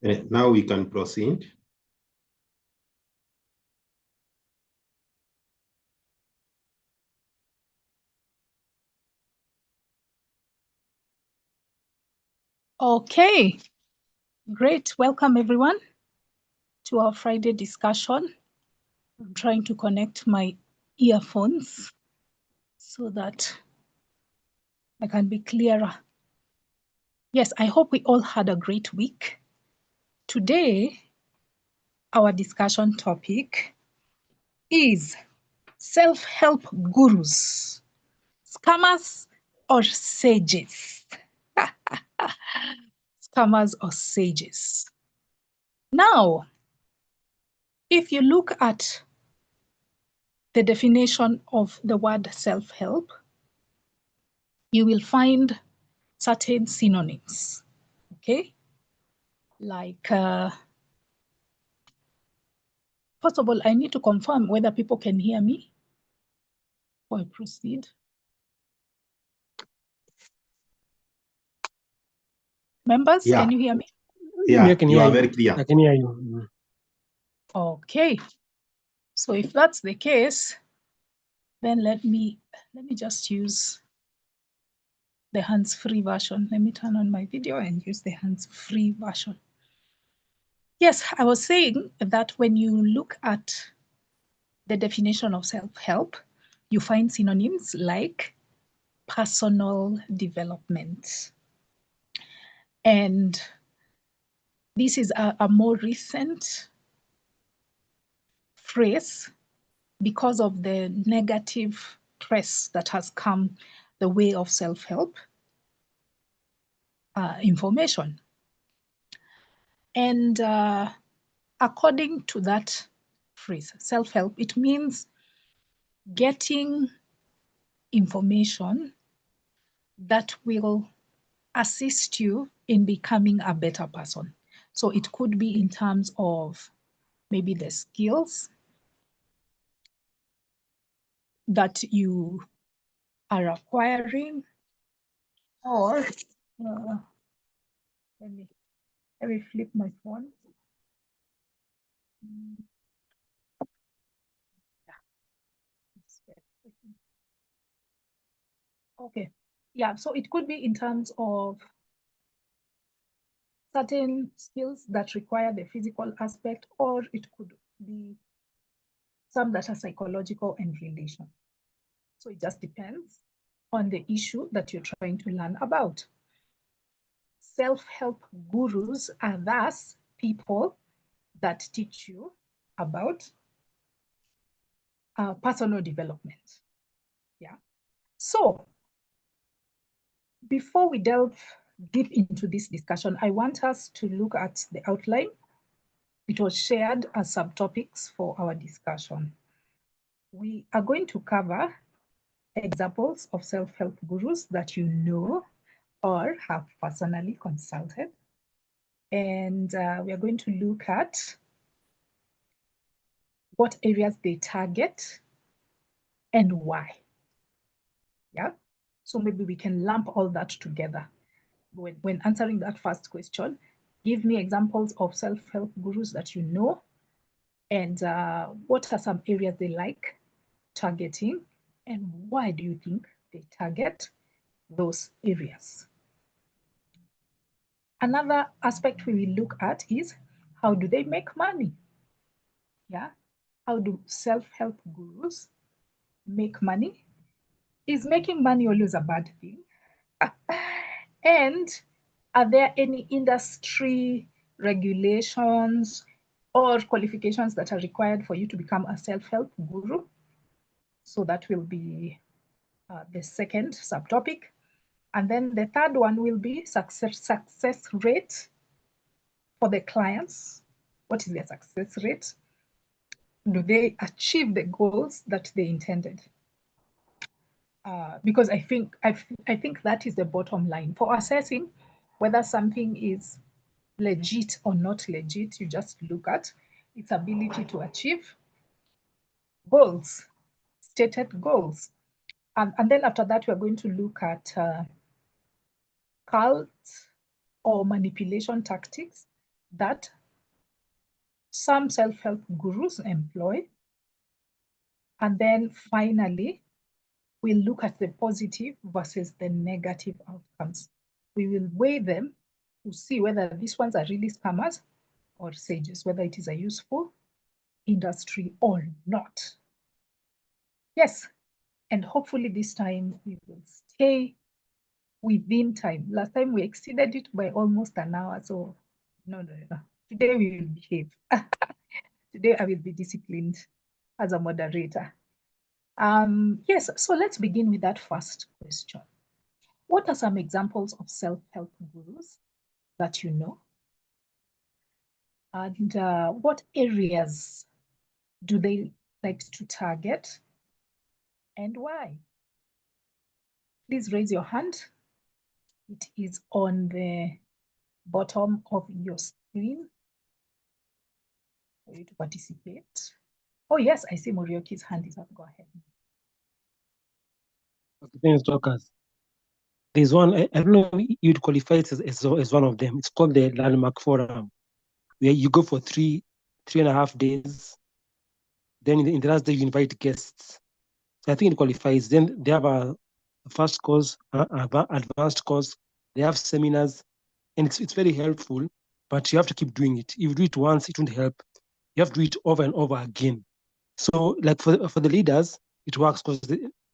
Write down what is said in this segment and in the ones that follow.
Now we can proceed. Okay, great. Welcome everyone to our Friday discussion. I'm trying to connect my earphones so that I can be clearer. Yes, I hope we all had a great week. Today, our discussion topic is self-help gurus, scammers or sages? Scammers or sages? Now, if you look at the definition of the word self-help, you will find certain synonyms, okay? Like, first of all, I need to confirm whether people can hear me before I proceed. Members, Yeah. can you hear me? Yeah, I can you hear are you. very clear. I can hear you. Okay. So if that's the case, then let me just use the hands-free version. Let me turn on my video and use the hands-free version. Yes, I was saying that when you look at the definition of self-help, you find synonyms like personal development. And this is a more recent phrase because of the negative press that has come the way of self-help information. And according to that phrase, self-help, it means getting information that will assist you in becoming a better person. So it could be in terms of maybe the skills that you are acquiring, or let me flip my phone. Okay, yeah, so it could be in terms of certain skills that require the physical aspect, or it could be some that are psychological and relational. So it just depends on the issue that you're trying to learn about. Self-help gurus are thus people that teach you about personal development. Yeah. So before we delve deep into this discussion, I want us to look at the outline. It was shared as subtopics for our discussion. We are going to cover examples of self-help gurus that you know or have personally consulted. And we are going to look at what areas they target and why. Yeah. So maybe we can lump all that together. When answering that first question, give me examples of self-help gurus that you know, and what are some areas they like targeting, and why do you think they target those areas? Another aspect we will look at is how do they make money? Yeah, how do self-help gurus make money? Is making money always a bad thing? And are there any industry regulations or qualifications that are required for you to become a self-help guru? So that will be the second subtopic. And then the third one will be success rate for the clients. What is their success rate? Do they achieve the goals that they intended? Because I think that is the bottom line for assessing whether something is legit or not legit. You just look at its ability to achieve goals, stated goals. And then after that, we're going to look at cult or manipulation tactics. that some self-help gurus employ. And then finally, we'll look at the positive versus the negative outcomes. We will weigh them to see whether these ones are really scammers or sages, whether it is a useful industry or not. Yes, and hopefully this time we will stay within time. Last time we exceeded it by almost an hour, so no. Today we will behave. Today I will be disciplined as a moderator. Yes, so let's begin with that first question. What are some examples of self-help gurus that you know? And what areas do they like to target and why? Please raise your hand. It is on the bottom of your screen for you to participate. Oh yes, I see Morioki's hand is up. Go ahead. Thanks, Dorcas. There's one, I don't know if you'd qualify it as one of them. It's called the Landmark Forum, where you go for 3.5 days. Then in the last day, you invite guests. So I think it qualifies. Then they have a first course, advanced course. They have seminars, and it's very helpful, but you have to keep doing it. If you do it once, it won't help. You have to do it over and over again. So like for the leaders, it works because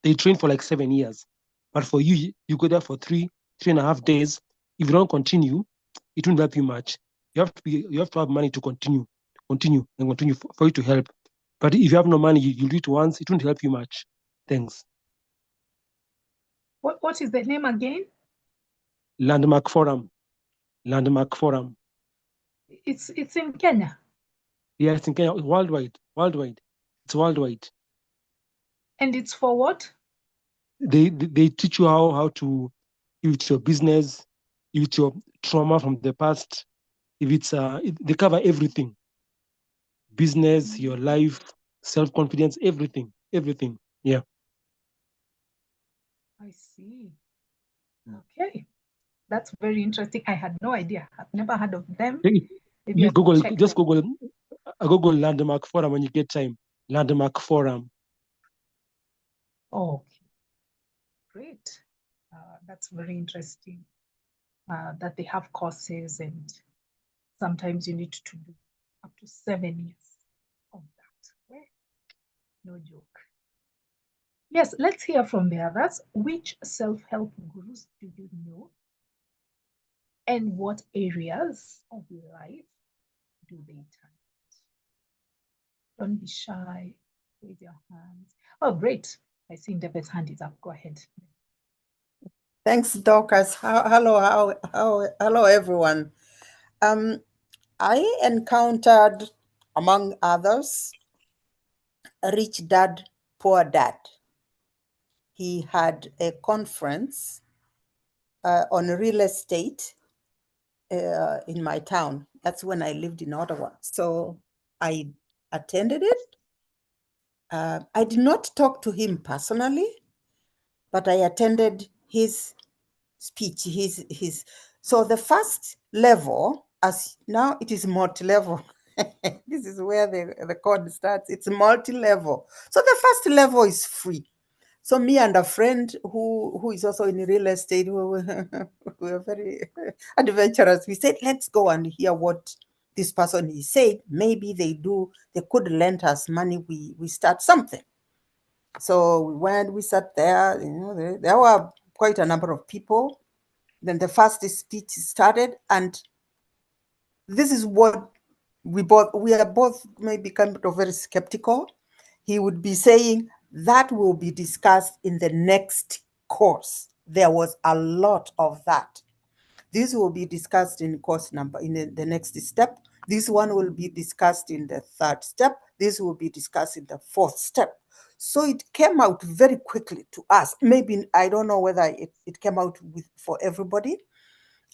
they train for like 7 years. But for you, you go there for 3.5 days. If you don't continue, it won't help you much. You have to have money to continue for you to help. But if you have no money, you do it once, it won't help you much. Thanks. What is the name again? Landmark Forum. Landmark Forum. It's in Kenya. Yeah, it's in Kenya. Worldwide. It's worldwide. And it's for what? They teach you how to, if it's your business, if it's your trauma from the past, if it's they cover everything. Business, your life, self-confidence, everything. Yeah. I see. Okay. That's very interesting. I had no idea. I've never heard of them. Maybe You Google Landmark Forum when you get time. Landmark Forum. Oh, okay. Great. That's very interesting. That they have courses and sometimes you need to do up to 7 years of that. Well, no joke. Yes, let's hear from the others. Which self-help gurus do you know? And what areas of life do they target? Don't be shy. Raise your hands. Oh, great. I see Ndebe's hand is up. Go ahead. Thanks, Dorcas. Hello, everyone. I encountered, among others, Rich Dad, Poor Dad. He had a conference on real estate in my town. That's when I lived in Ottawa. So I attended it. I did not talk to him personally, but I attended his speech. So the first level, as now it is multi-level. This is where the code starts. It's multi-level. So the first level is free. So me and a friend who is also in real estate, we were very adventurous. We said, let's go and hear what this person is saying. Maybe they could lend us money. We start something. So we sat there, there were quite a number of people. Then the first speech started, and this is what we are both maybe kind of very skeptical. He would be saying that will be discussed in the next course. There was a lot of that. This will be discussed in the next step. This one will be discussed in the third step. This will be discussed in the fourth step. So it came out very quickly to us. Maybe, I don't know whether it came out for everybody.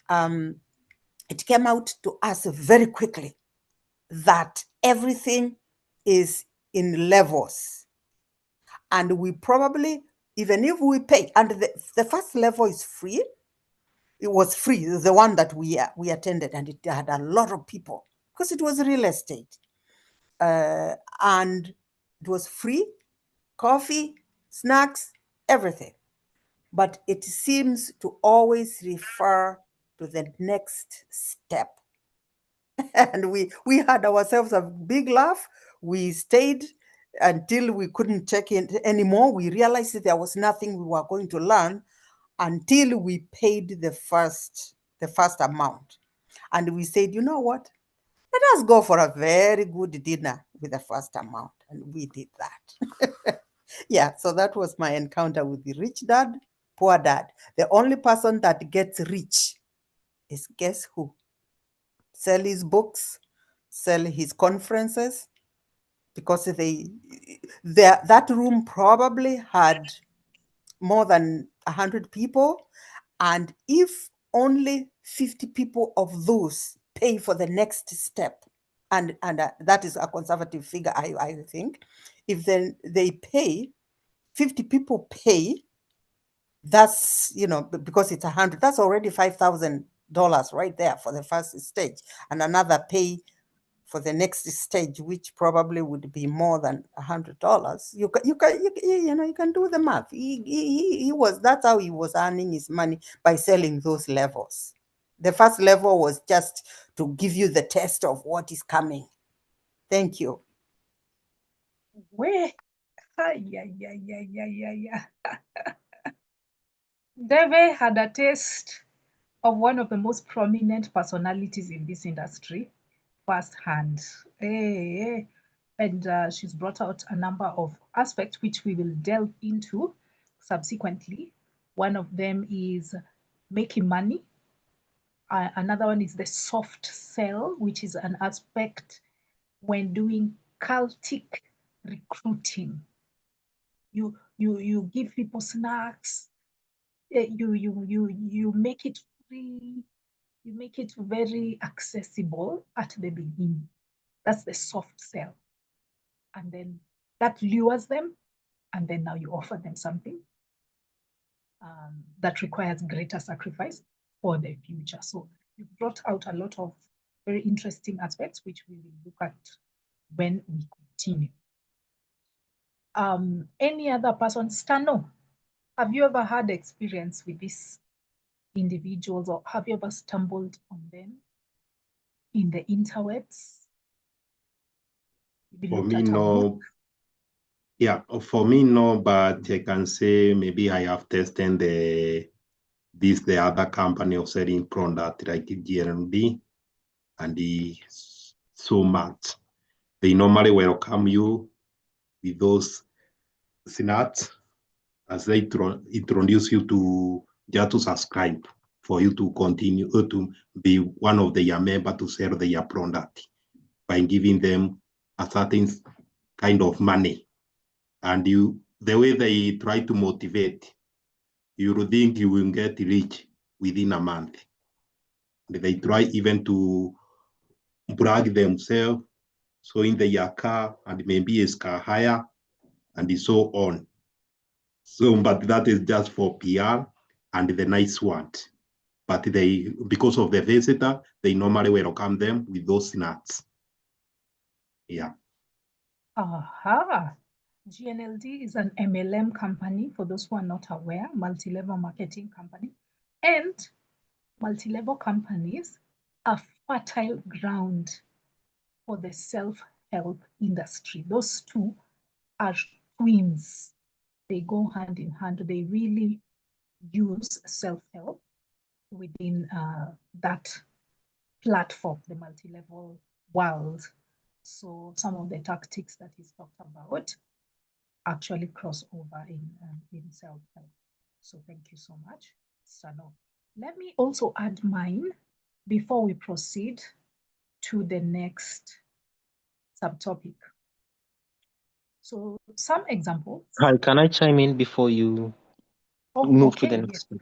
It came out to us very quickly that everything is in levels. And we probably, even if we pay, and the first level is free, it was free, the one that we attended, and it had a lot of people because it was real estate. And it was free, coffee, snacks, everything. But it seems to always refer to the next step. And we had ourselves a big laugh. We stayed until we couldn't take it anymore. We realized that there was nothing we were going to learn until we paid the first amount. And we said, you know what? Let us go for a very good dinner with the first amount. And we did that. Yeah, so that was my encounter with the rich dad, poor dad. The only person that gets rich is, guess who? Sell his books, sell his conferences, because that room probably had more than 100 people. And if only 50 people of those pay for the next step, and that is a conservative figure, I think, if then they pay, 50 people pay, that's, because it's 100, that's already $5,000 right there for the first stage, and another pay for the next stage, which probably would be more than $100. You can do the math. That's how he was earning his money, by selling those levels. The first level was just to give you the test of what is coming. Thank you. Where? Deve had a taste of one of the most prominent personalities in this industry firsthand. And she's brought out a number of aspects which we will delve into subsequently. One of them is making money. Another one is the soft sell, which is an aspect when doing cultic recruiting. You give people snacks, you make it free, you make it very accessible at the beginning. That's the soft sell. And then that lures them, and then now you offer them something that requires greater sacrifice for the future. So you brought out a lot of very interesting aspects, which we will look at when we continue. Any other person? Stano, have you ever had experience with these individuals, or have you ever stumbled on them in the interwebs? For me, no. Yeah, for me, no, but I can say maybe I have tested the other company of selling product like GND, and so much. They normally welcome you with those snacks as they introduce you to just to subscribe for you to continue to be one of their members to sell their product by giving them a certain kind of money. And the way they try to motivate, you would think you will get rich within a month. They try even to brag themselves, showing their car and maybe a car higher and so on. So, but that is just for PR and the nice ones. But because of the visitor, they normally welcome them with those snacks. Yeah. Aha. GNLD is an MLM company, for those who are not aware, multi-level marketing company. And multi-level companies are fertile ground for the self-help industry. Those two are twins. They go hand in hand. They really use self-help within that platform, the multi-level world. So some of the tactics that he's talked about actually cross over in self-help. So thank you so much, Sano. Let me also add mine before we proceed to the next subtopic. So some examples. Hi, can I chime in before you move to the next one?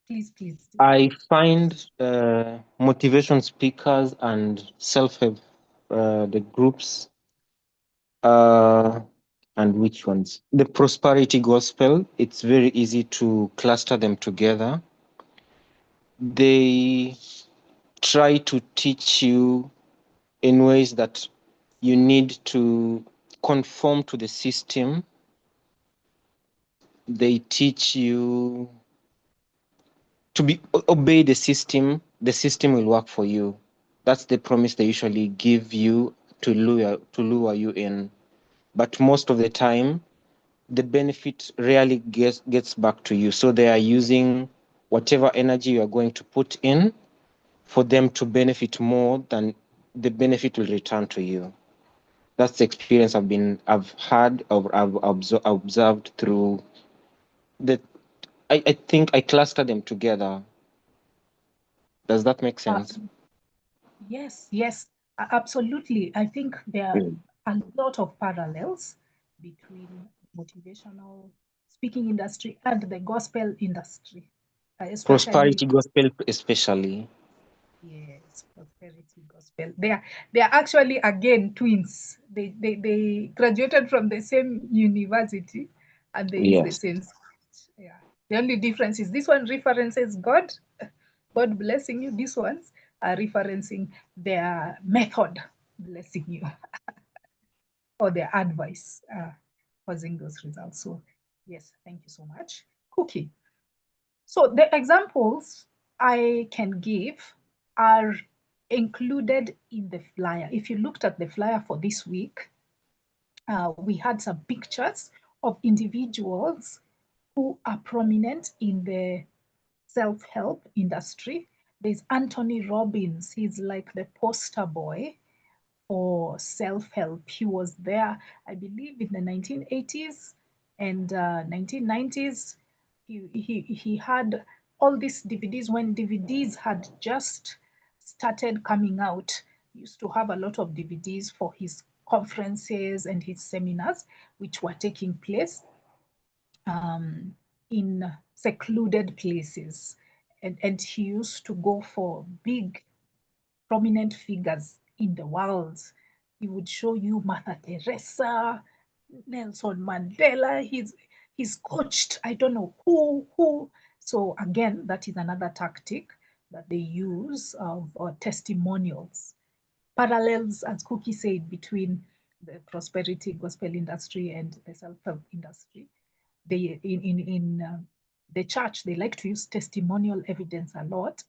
Please, please. I find motivation speakers and self-help, the groups, and which ones? The prosperity gospel, it's very easy to cluster them together. they try to teach you in ways that you need to conform to the system. They teach you to obey the system will work for you. That's the promise they usually give you to lure you in. But most of the time, the benefit rarely gets back to you. So they are using whatever energy you are going to put in for them to benefit more than the benefit will return to you. That's the experience I've had, or I've observed through the. I think I cluster them together. Does that make sense? Yes, yes, absolutely. I think there are a lot of parallels between motivational speaking industry and the gospel industry, especially Prosperity gospel, especially. yes, prosperity gospel. They are actually again twins. They graduated from the same university, and they use the Yes. same script. Yeah. The only difference is this one references God, God blessing you. These ones are referencing their method blessing you, or their advice causing those results. So yes, thank you so much, Cookie. So the examples I can give are included in the flyer. If you looked at the flyer for this week, we had some pictures of individuals who are prominent in the self-help industry. There's Anthony Robbins. He's like the poster boy for self-help. He was there, I believe, in the 1980s and 1990s. He had all these DVDs when DVDs had just started coming out. He used to have a lot of DVDs for his conferences and his seminars, which were taking place in secluded places. And he used to go for big prominent figures in the world. He would show you Mother Teresa, Nelson Mandela. He's coached, I don't know who. So again, that is another tactic that they use of testimonials. Parallels, as Cookie said, between the prosperity gospel industry and the self-help industry. They in the church, they like to use testimonial evidence a lot.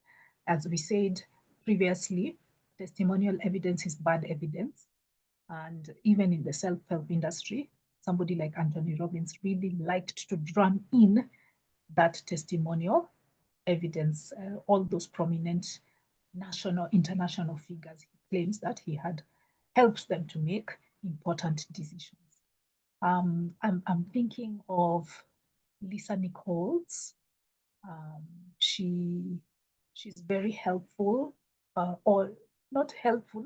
As we said previously, testimonial evidence is bad evidence. And even in the self-help industry, somebody like Anthony Robbins really liked to drum in that testimonial evidence. All those prominent national, international figures, he claims that he had helped them to make important decisions. I'm thinking of Lisa Nichols. She's very helpful, or not helpful.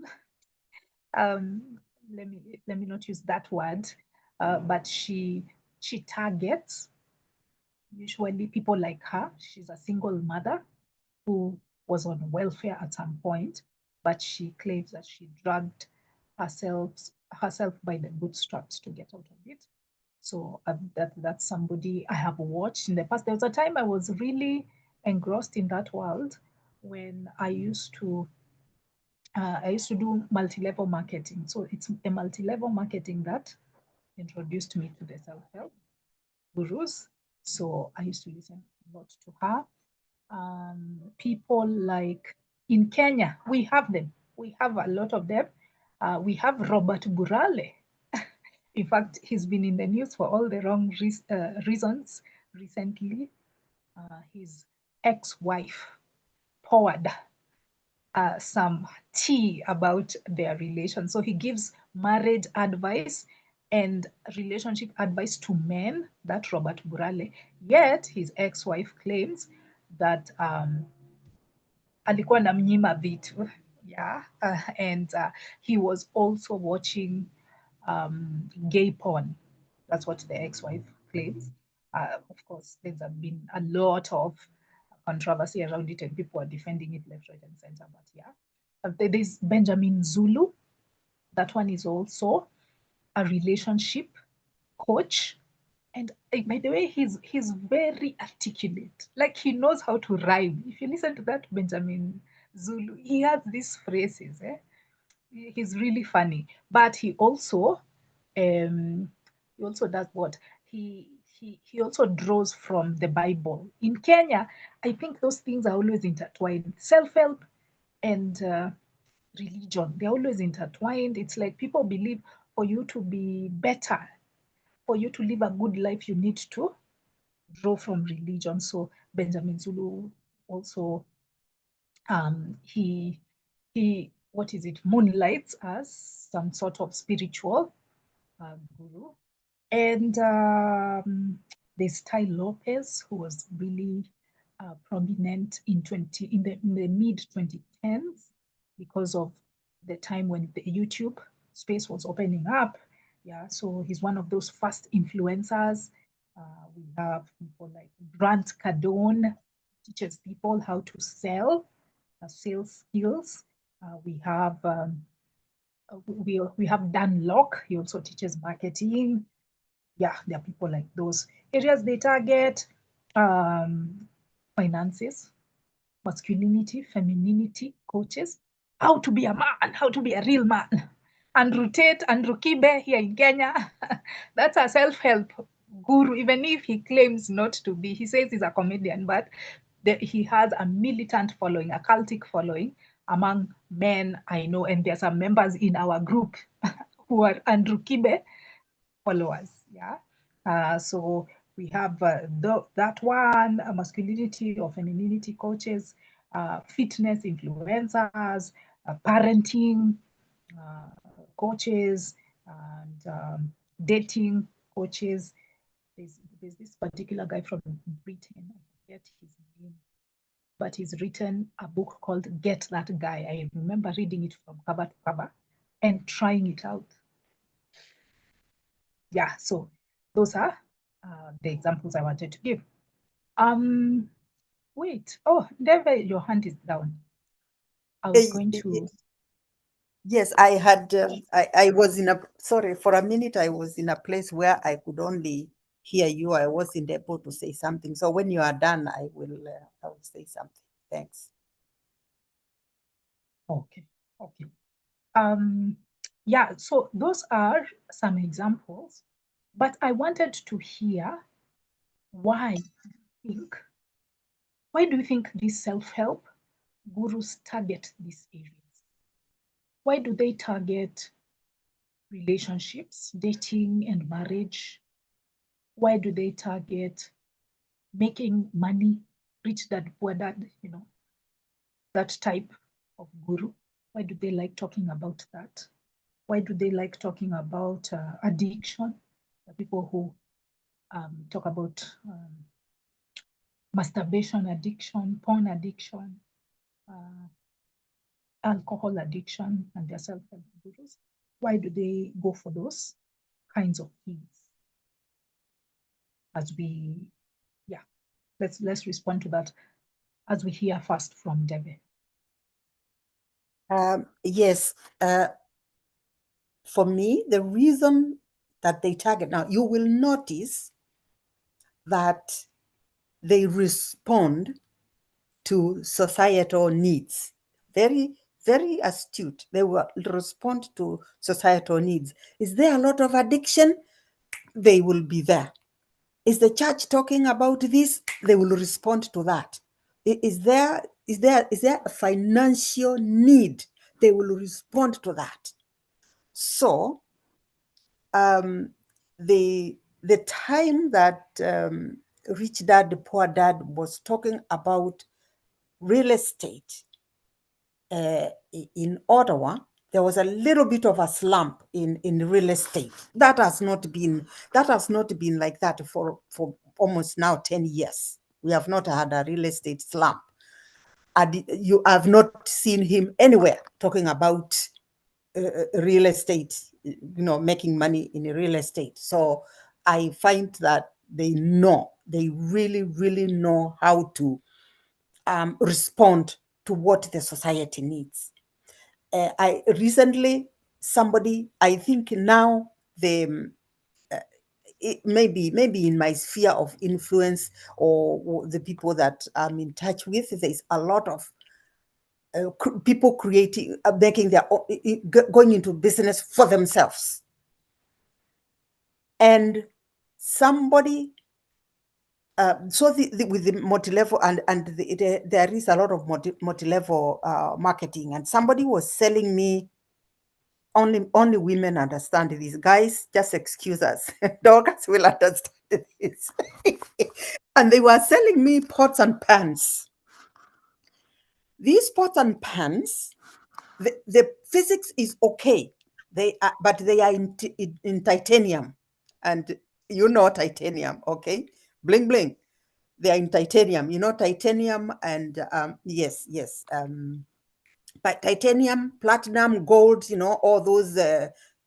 Let me not use that word, but she targets usually people like her. She's a single mother who was on welfare at some point, but she claims that she dragged herself by the bootstraps to get out of it. So that's somebody I have watched in the past. There was a time I was really engrossed in that world when I used to do multi-level marketing. So it's a multi-level marketing that introduced me to the self-help gurus. So I used to listen a lot to her. People like in Kenya, we have them. We have a lot of them. We have Robert Burale. In fact, he's been in the news for all the wrong reasons recently. His ex-wife poured some tea about their relation. So he gives marriage advice and relationship advice to men, that Robert Burale. Yet his ex-wife claims that alikuwa namnyima vitu. Yeah, and he was also watching gay porn. That's what the ex-wife claims. Of course, there's been a lot of controversy around it and people are defending it left, right, and center. But yeah, there's Benjamin Zulu. That one is also a relationship coach. And by the way, he's very articulate. Like he knows how to rhyme. If you listen to that Benjamin Zulu, he has these phrases. He's really funny. But he also does what? He also draws from the Bible. In Kenya, I think those things are always intertwined. Self-help and religion, they're always intertwined. It's like people believe for you to be better, for you to live a good life, you need to draw from religion. So Benjamin Zulu also he what is it, moonlights as some sort of spiritual guru. And there's Ty Lopez, who was really prominent in the mid 2010s because of the time when the YouTube space was opening up. Yeah, so he's one of those first influencers. We have people like Grant Cardone, teaches people how to sell, sales skills. We have Dan Locke. He also teaches marketing. Yeah, there are people like those. Areas they target: finances, masculinity, femininity, coaches, how to be a man, how to be a real man. Andrew Tate, Andrew Kibe here in Kenya. That's a self-help guru, even if he claims not to be. He says he's a comedian, but he has a militant following, a cultic following among men I know, and there are some members in our group who are Andrew Kibe followers. Yeah. So we have that one, masculinity or femininity coaches, fitness influencers, parenting coaches, and dating coaches. There's this particular guy from Britain, I forget his name, but he's written a book called Get That Guy. I remember reading it from cover to cover and trying it out. Yeah, so those are the examples I wanted to give. Wait, oh, David, your hand is down. I was going to. Yes, I had, I was in sorry, for a minute, I was in a place where I could only hear you. I wasn't able to say something. So when you are done, I will say something. Thanks. Okay. Yeah, so those are some examples, but I wanted to hear why do you think these self-help gurus target these areas? Why do they target relationships, dating and marriage? Why do they target making money, rich dad, poor dad, that type of guru? Why do they like talking about that? Why do they like talking about addiction? The people who talk about masturbation addiction, porn addiction, alcohol addiction, and their self-help gurus. Why do they go for those kinds of things? As we, yeah, let's respond to that as we hear first from Debbie. Yes, for me, the reason that they target, now you will notice that they respond to societal needs. Very, very astute. They will respond to societal needs. Is there a lot of addiction? They will be there. Is the church talking about this? They will respond to that. Is there a financial need? They will respond to that. So the time that Rich Dad, Poor Dad was talking about real estate in Ottawa, there was a little bit of a slump in real estate. That has not been like that for almost now 10 years. We have not had a real estate slump. You have not seen him anywhere talking about real estate, making money in real estate. So I find that they really, really know how to respond to what the society needs. I recently, I think now maybe in my sphere of influence or the people that I'm in touch with, there's a lot of people creating, making their own, going into business for themselves. And somebody, so with the multi-level there is a lot of multi-level marketing, and somebody was selling me, only women understand this. Guys, just excuse us. Dogs will understand this. And they were selling me pots and pans. These pots and pans, the physics is okay. But they are in titanium, and you know titanium, okay? Bling bling. They are in titanium. You know titanium, and yes. But titanium, platinum, gold, you know, all those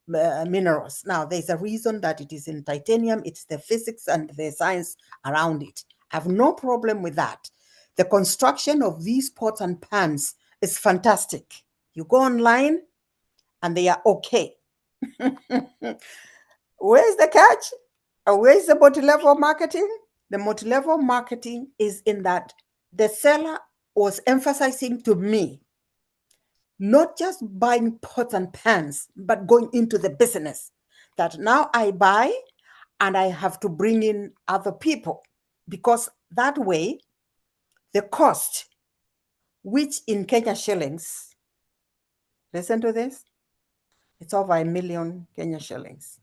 minerals. Now, there's a reason that it is in titanium. It's the physics and the science around it. I have no problem with that. The construction of these pots and pans is fantastic. You go online and they are okay. Where's the catch? Where's the multi-level marketing? The multi-level marketing is in that the seller was emphasizing to me not just buying pots and pans, but going into the business. That now I buy and I have to bring in other people, because that way the cost, which in Kenya shillings, listen to this, it's over 1 million Kenya shillings,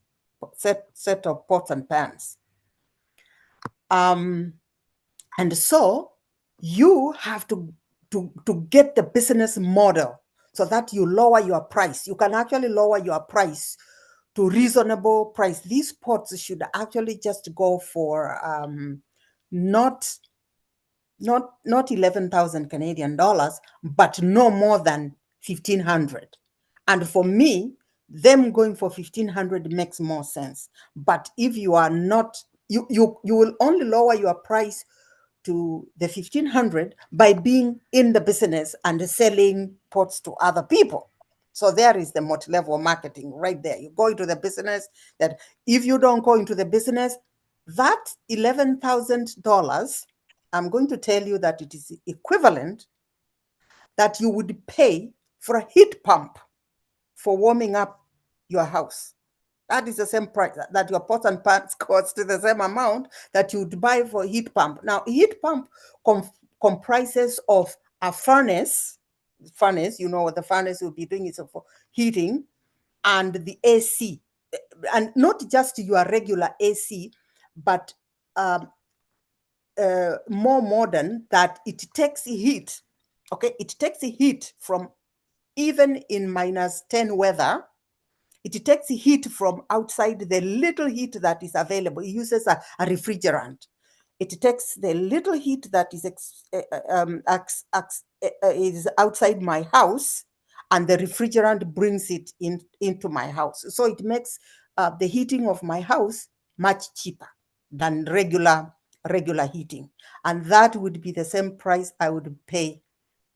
set of pots and pans. And so you have to get the business model so that you lower your price. You can actually lower your price to reasonable price. These pots should actually just go for not 11,000 Canadian dollars, but no more than 1,500. And for me, them going for 1,500 makes more sense. But if you are not, you will only lower your price to the 1,500 by being in the business and selling pots to other people. So there is the multi-level marketing right there. You go into the business. That if you don't go into the business, that $11,000, I'm going to tell you that it is equivalent that you would pay for a heat pump for warming up your house. That is the same price that your pots and pans cost, the same amount that you would buy for a heat pump. Now, a heat pump comprises of a furnace, you know what the furnace will be doing is for heating, and the AC, and not just your regular AC, but more modern, that it takes heat. Okay, it takes heat from, even in -10 weather, it takes heat from outside, the little heat that is available. It uses a refrigerant. It takes the little heat that is outside my house, and the refrigerant brings it into my house. So it makes the heating of my house much cheaper than regular heating. And that would be the same price I would pay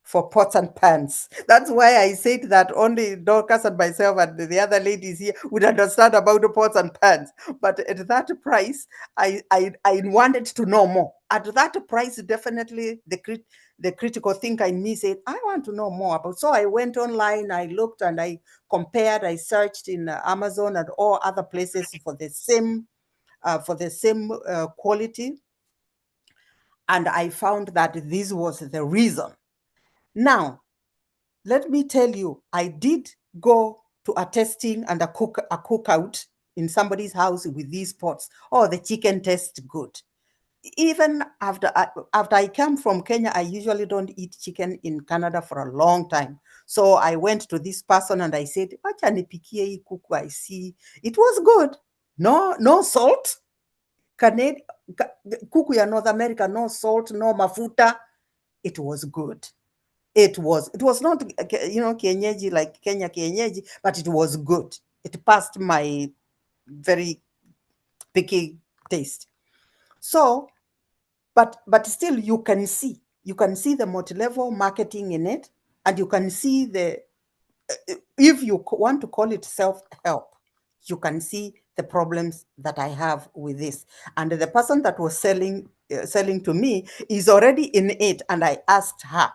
for pots and pans. That's why I said that only Dorcas and myself and the other ladies here would understand about the pots and pans. But at that price, I wanted to know more. At that price, definitely the critical thinker in me said, I want to know more about. So I went online, I looked and I compared, I searched in Amazon and all other places for the same quality. And I found that this was the reason. Now, let me tell you, I did go to a testing and a cookout in somebody's house with these pots. Oh, the chicken tastes good. Even after I came from Kenya, I usually don't eat chicken in Canada for a long time. So I went to this person and I said, "Acha nipikie hii kuku, I see." It was good. No salt. Kuku ya North America, no salt, no mafuta. It was good. It was not, kienyeji, like Kenya kienyeji, but it was good. It passed my very picky taste. So, but still you can see the multi-level marketing in it, and you can see if you want to call it self-help, you can see the problems that I have with this. And the person that was selling to me is already in it. And I asked her,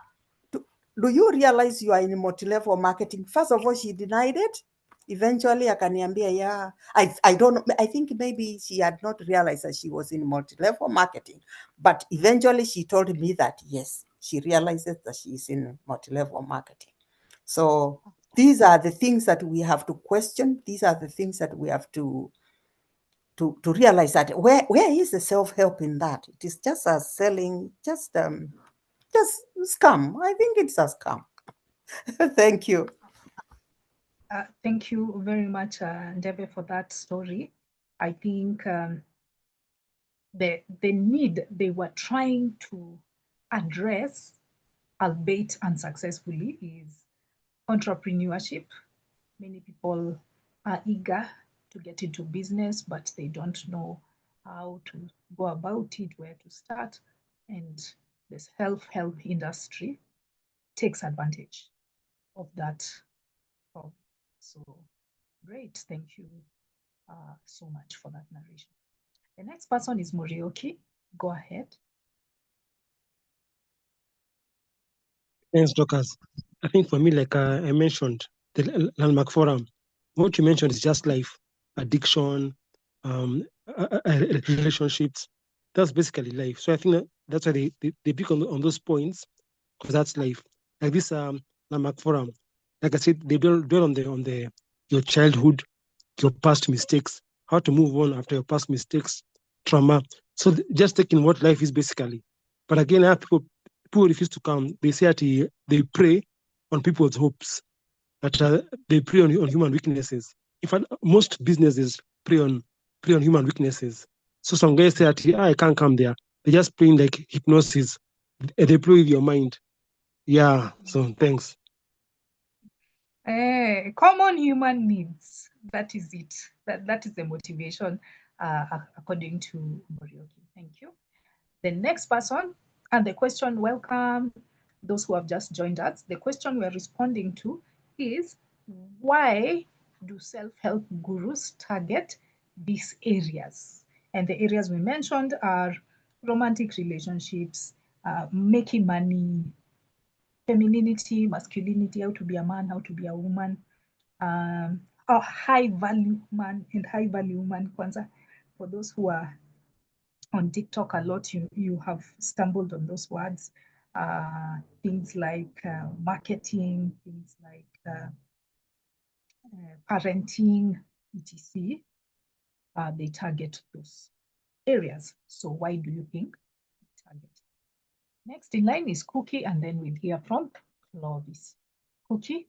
do you realize you are in multi-level marketing? First of all, she denied it. Eventually, akaniambia, yeah, I don't know. I think maybe she had not realized that she was in multi-level marketing. But eventually, she told me that, yes, she realizes that she is in multi-level marketing. So these are the things that we have to question. These are the things that we have to realize that where is the self-help in that? It is just a selling, just scam. I think it's a scam. Thank you. Thank you very much, Ndebe, for that story. I think the need they were trying to address, albeit unsuccessfully, is entrepreneurship. Many people are eager to get into business, but they don't know how to go about it, where to start. And the self-help industry takes advantage of that problem. So great, thank you so much for that narration. The next person is Morioki. Go ahead. Thanks, Dorcas. I think for me, like I mentioned, the landmark forum, what you mentioned is just life, addiction, relationships. That's basically life. So I think that's why they pick on those points, because that's life. Like this landmark forum, like I said, they build on your childhood, your past mistakes, how to move on after your past mistakes, trauma. So just taking what life is basically. But again, I have people refuse to come. They say that they prey on people's hopes, that they prey on human weaknesses. In fact, most businesses prey on human weaknesses. So some guys say that I can't come there. They're just playing like hypnosis. They play with your mind. Yeah. So thanks. Common human needs. That is it. That is the motivation, according to Morioki. Thank you. The next person, and the question, welcome those who have just joined us. The question we're responding to is, why do self-help gurus target these areas? And the areas we mentioned are romantic relationships, making money, femininity, masculinity, how to be a man, how to be a woman, a high value man and high value woman. Kwanza, for those who are on TikTok a lot, you have stumbled on those words. Things like marketing, things like parenting, etc. They target those areas. So why do you think they target? Next in line is Cookie, and then we'll hear from Clovis. Cookie?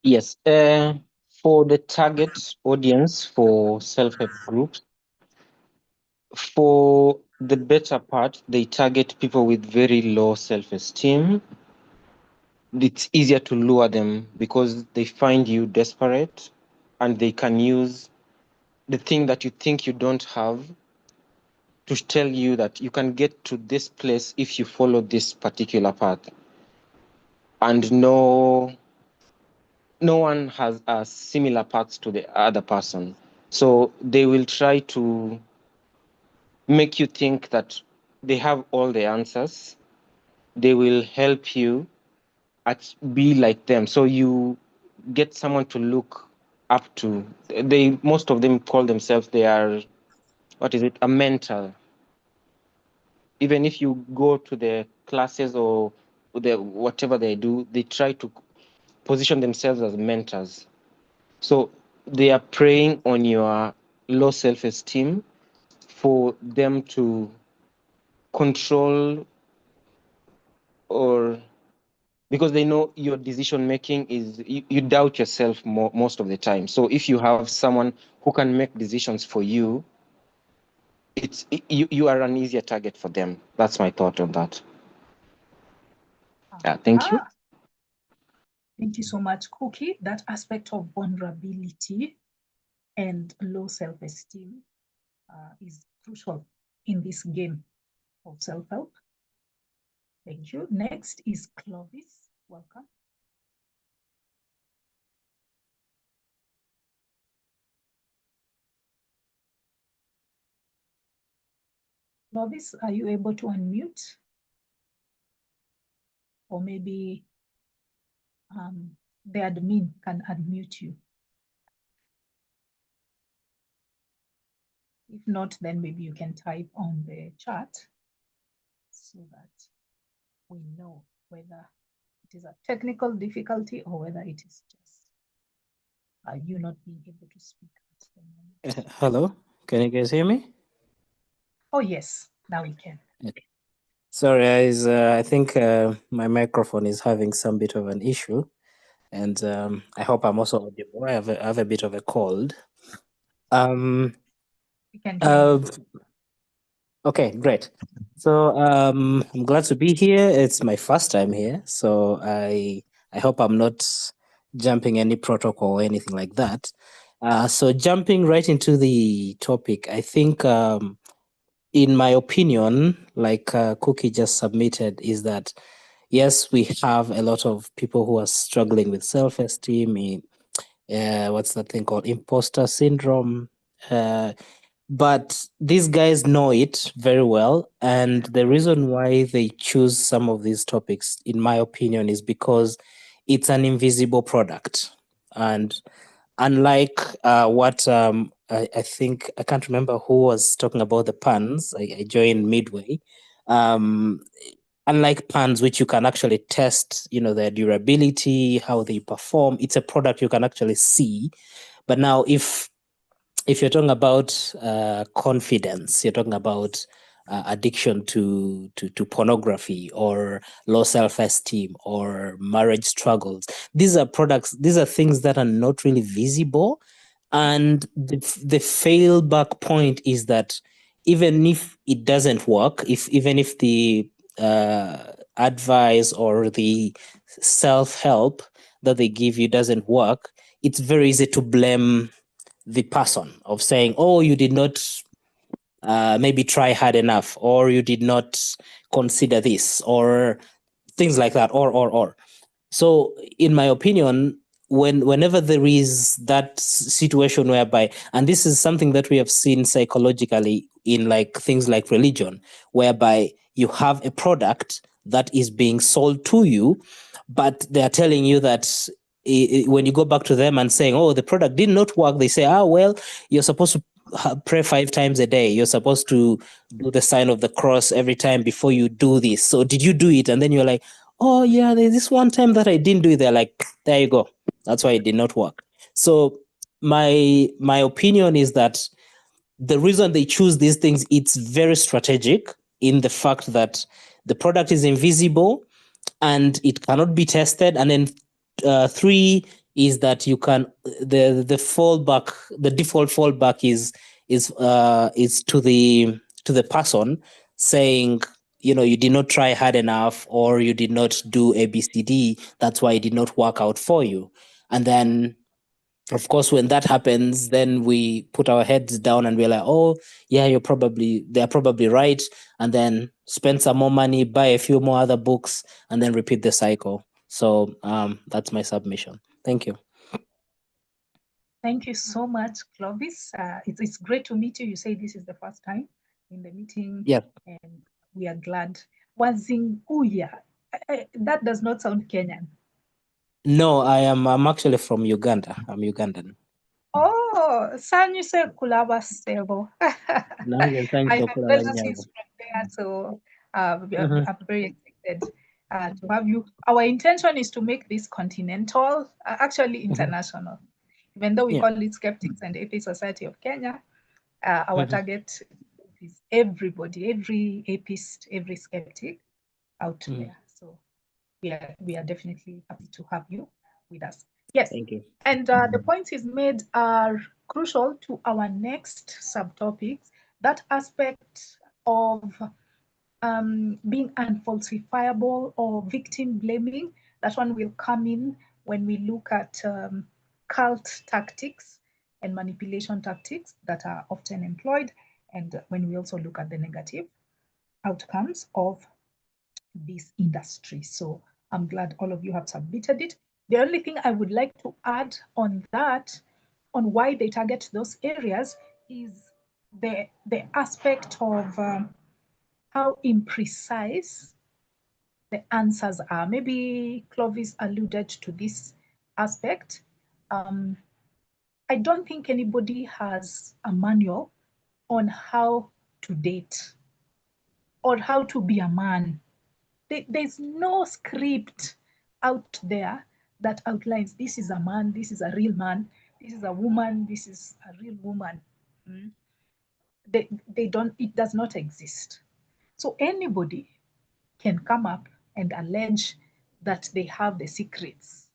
Yes. For the target audience for self-help groups, for the better part, they target people with very low self-esteem. It's easier to lure them because they find you desperate, and they can use the thing that you think you don't have to tell you that you can get to this place if you follow this particular path. And no one has a similar path to the other person. So they will try to make you think that they have all the answers. They will help you be like them. So you get someone to look up to. Most of them call themselves, they are, a mentor. Even if you go to the classes or the whatever they do, they try to position themselves as mentors. So they are preying on your low self-esteem for them to control, or because they know your decision making is, you doubt yourself most of the time. So if you have someone who can make decisions for you, you are an easier target for them. That's my thought on that. Thank you. Thank you so much, Cookie. That aspect of vulnerability and low self-esteem is crucial in this game of self-help. Thank you. Next is Clovis. Welcome. Clovis, are you able to unmute? Or maybe the admin can unmute you. If not, then maybe you can type on the chat so that we know whether it is a technical difficulty or whether it is just you not being able to speak at the moment. Hello, can you guys hear me? Oh yes, now we can. Okay. Sorry, I think my microphone is having some bit of an issue, and I hope I'm also audible. I have a bit of a cold. We can hear you. Okay, great. So I'm glad to be here. It's my first time here, so I hope I'm not jumping any protocol or anything like that. So jumping right into the topic, I think in my opinion, like Cookie just submitted, is that yes, we have a lot of people who are struggling with self-esteem. What's that thing called? Imposter syndrome. But these guys know it very well. And the reason why they choose some of these topics, in my opinion, is because it's an invisible product. And unlike what I think, I can't remember who was talking about the puns, I joined midway. Unlike pans, which you can actually test, their durability, how they perform, it's a product you can actually see. But now if you're talking about confidence, you're talking about addiction to pornography or low self-esteem or marriage struggles, these are things that are not really visible. And the fail-back point is that even if it doesn't work, even if the advice or the self-help that they give you doesn't work, it's very easy to blame the person of saying, oh, you did not maybe try hard enough, or you did not consider this, or things like that, or. So in my opinion, whenever there is that situation whereby, and this is something that we have seen psychologically in like things like religion, whereby you have a product that is being sold to you, but they are telling you that when you go back to them and saying, oh, the product did not work, they say, well, you're supposed to pray 5 times a day. You're supposed to do the sign of the cross every time before you do this. So did you do it? And then you're like, oh yeah, there's this one time that I didn't do it. They're like, there you go. That's why it did not work. So my opinion is that the reason they choose these things, it's very strategic in the fact that the product is invisible and it cannot be tested. And then 3 is that you can the fallback, the default fallback is to the person saying, you did not try hard enough, or you did not do ABCD. That's why it did not work out for you. And then, of course, when that happens, then we put our heads down and we're like, oh, yeah, they're probably right. And then spend some more money, buy a few more other books, and then repeat the cycle. So that's my submission. Thank you. Thank you so much, Clovis. It's great to meet you. You say this is the first time in the meeting. Yes. And we are glad. Wazinguya, that does not sound Kenyan. No, I'm actually from Uganda. I'm Ugandan. Oh, Sanyuse Kulaba Sebo. I have relatives from there, so I'm very excited to have you. Our intention is to make this continental, actually international. Even though we call it Skeptics and AP Society of Kenya, our target is everybody, every apist, every skeptic out there. So we are definitely happy to have you with us. Yes. Thank you. And the points he's made are crucial to our next subtopics, that aspect of being unfalsifiable or victim blaming. That one will come in when we look at cult tactics and manipulation tactics that are often employed, and when we also look at the negative outcomes of this industry. So I'm glad all of you have submitted it. The only thing I would like to add on that, on why they target those areas, is the aspect of how imprecise the answers are. Maybe Clovis alluded to this aspect. I don't think anybody has a manual on how to date or how to be a man. There's no script out there that outlines this is a man, this is a real man, this is a woman, this is a real woman. They don't, it does not exist. So anybody can come up and allege that they have the secrets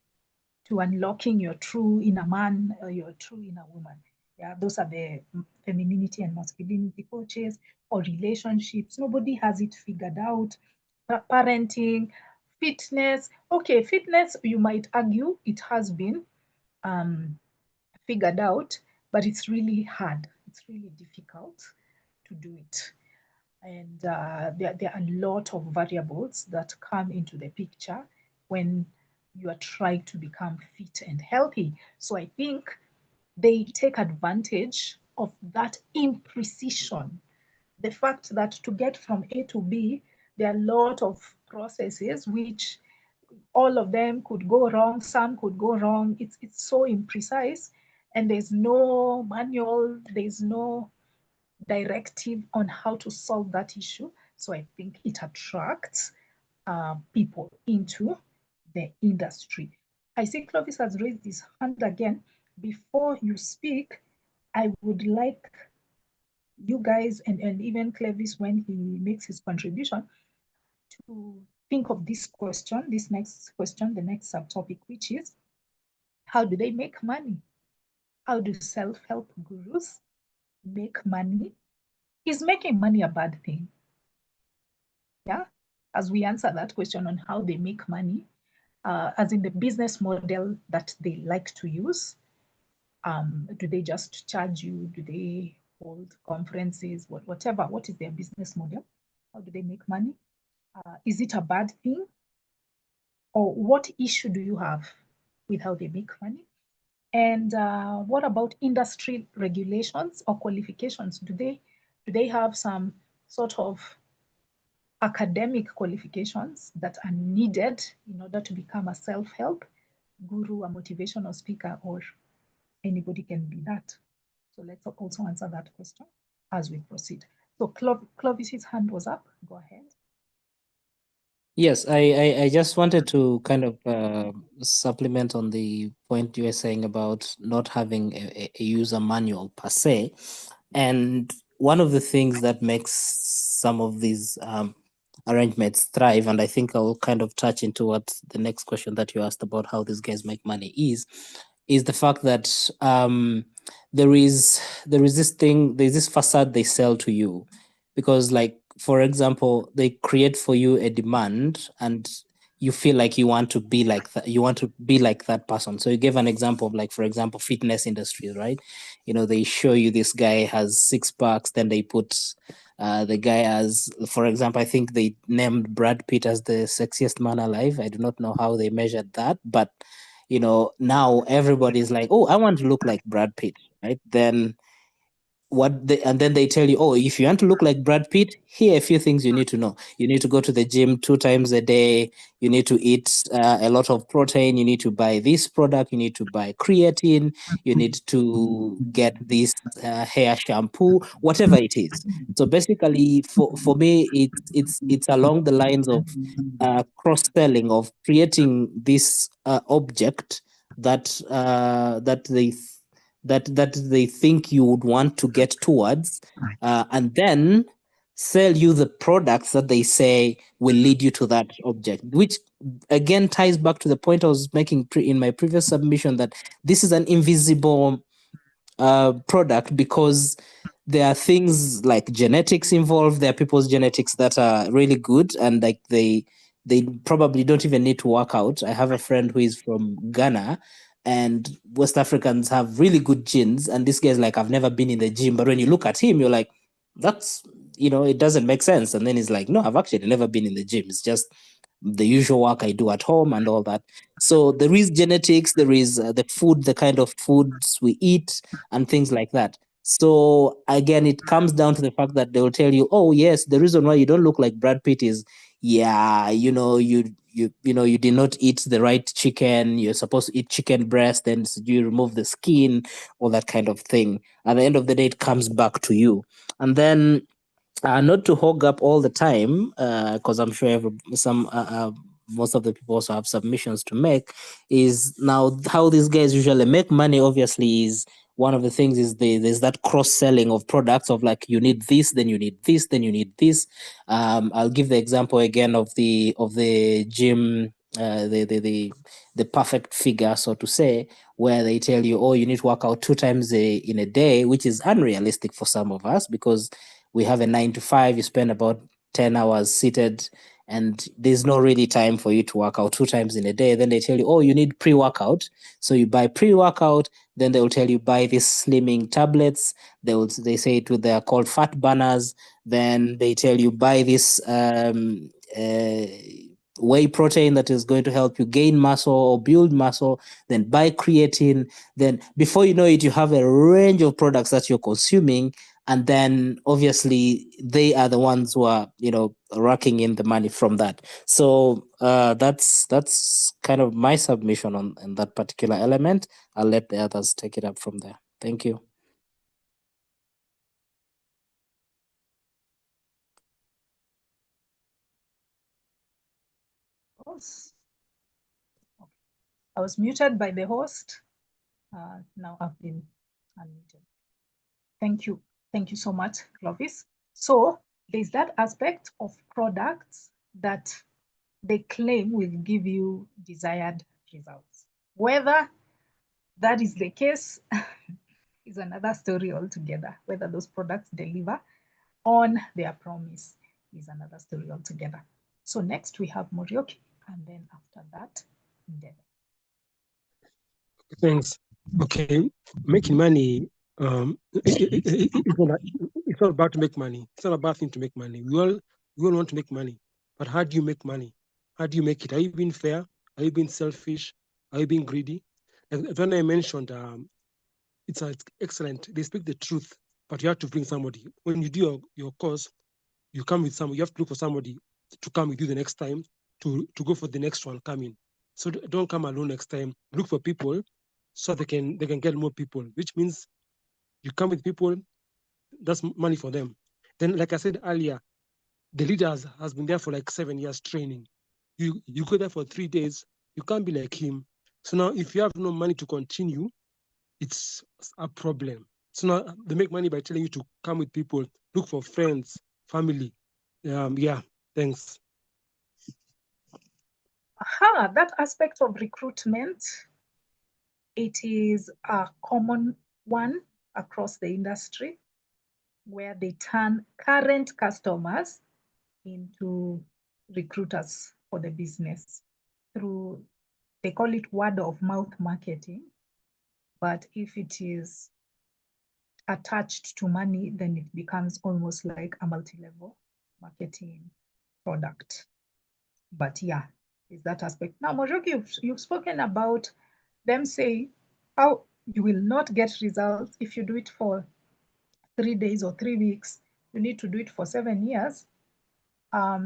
to unlocking your true inner man or your true inner woman. Yeah, those are the femininity and masculinity coaches or relationships. Nobody has it figured out. Parenting, fitness. Okay, fitness, you might argue it has been figured out, but it's really hard. It's really difficult to do it. And there are a lot of variables that come into the picture when you are trying to become fit and healthy. So I think they take advantage of that imprecision. The fact that to get from A to B, there are a lot of processes which all of them could go wrong, some could go wrong. It's so imprecise, and there's no manual, there's no directive on how to solve that issue. So I think it attracts people into the industry. I see Clovis has raised his hand again. Before you speak, I would like you guys and even Clovis, when he makes his contribution, to think of this question, this next question, the next subtopic, which is, how do they make money? How do self-help gurus make money? Is making money a bad thing? Yeah, as we answer that question on how they make money, as in the business model that they like to use, do they just charge you? Do they hold conferences? Whatever, what is their business model? How do they make money? Is it a bad thing? Or what issue do you have with how they make money? And what about industry regulations or qualifications? Do they have some sort of academic qualifications that are needed in order to become a self-help guru, a motivational speaker, or anybody can be that? So let's also answer that question as we proceed. So Clovis's hand was up. Go ahead. Yes, I just wanted to kind of supplement on the point you were saying about not having a user manual per se. And one of the things that makes some of these arrangements thrive, and I think I'll kind of touch into what the next question that you asked about how these guys make money is the fact that there is this thing, there's this facade they sell to you. Because, like, for example, they create for you a demand and you feel like you want to be like that, you want to be like that person. So you gave an example of, like, for example, fitness industry, right? You know, they show you this guy has 6 packs, then they put the guy as, for example, I think they named Brad Pitt as the sexiest man alive. I do not know how they measured that, but you know, now everybody's like, oh, I want to look like Brad Pitt, right? Then and then they tell you, oh, if you want to look like Brad Pitt, here are a few things you need to know. You need to go to the gym 2 times a day. You need to eat a lot of protein. You need to buy this product. You need to buy creatine. You need to get this hair shampoo, whatever it is. So basically, for me, it's along the lines of cross-selling, of creating this object that that they think you would want to get towards, and then sell you the products that they say will lead you to that object, which again ties back to the point I was making in my previous submission, that this is an invisible product, because there are things like genetics involved. There are people's genetics that are really good, and like they probably don't even need to work out. I have a friend who is from Ghana, and West Africans have really good genes, and this guy's like, I've never been in the gym, but when you look at him, you're like, that's, you know, it doesn't make sense. And then he's like, no, I've actually never been in the gym. It's just the usual work I do at home and all that. So there is genetics, there is the food, the kind of foods we eat and things like that. So again, it comes down to the fact that they will tell you, oh yes, the reason why you don't look like Brad Pitt is, yeah, you did not eat the right chicken. You're supposed to eat chicken breast, then you remove the skin, all that kind of thing. At the end of the day, it comes back to you. And then not to hog up all the time, because I'm sure most of the people also have submissions to make, is now how these guys usually make money, obviously, is one of the things is there's that cross-selling of products of like, you need this, then you need this, then you need this. I'll give the example again of the gym, the perfect figure, so to say, where they tell you, oh, you need to work out 2 times in a day, which is unrealistic for some of us because we have a 9 to 5, you spend about 10 hours seated, and there's no really time for you to work out 2 times in a day. Then they tell you, oh, you need pre-workout. So you buy pre-workout, then they'll tell you buy these slimming tablets. They say they're called fat burners. Then they tell you buy this whey protein that is going to help you gain muscle or build muscle, then buy creatine. Then before you know it, you have a range of products that you're consuming. And then obviously they are the ones who are, racking in the money from that. So that's kind of my submission on that particular element. I'll let the others take it up from there. Thank you. I was muted by the host. Now I've been unmuted. Thank you. Thank you so much, Clovis. So there's that aspect of products that they claim will give you desired results. Whether that is the case is another story altogether. Whether those products deliver on their promise is another story altogether. So next we have Morioki, and then after that, Ndebe. Thanks. Okay, making money. It's not about to make money. It's not a bad thing to make money. We all want to make money, but how do you make money? How do you make it? Are you being fair? Are you being selfish? Are you being greedy? Like when I mentioned, it's excellent. They speak the truth, but you have to bring somebody. When you do your course, you come with somebody. You have to look for somebody to come with you the next time to go for the next one coming. So don't come alone next time. Look for people so they can get more people, which means you come with people, that's money for them. Then, like I said earlier, the leader has been there for like 7 years training. You go there for 3 days, you can't be like him. So now if you have no money to continue, it's a problem. So now they make money by telling you to come with people, look for friends, family. Yeah, thanks. That aspect of recruitment, it is a common one across the industry where they turn current customers into recruiters for the business through, they call it word of mouth marketing. But if it is attached to money, then it becomes almost like a multi-level marketing product. But yeah, is that aspect. Now, Mojoki, you've spoken about them saying how you will not get results if you do it for 3 days or 3 weeks. You need to do it for 7 years. Not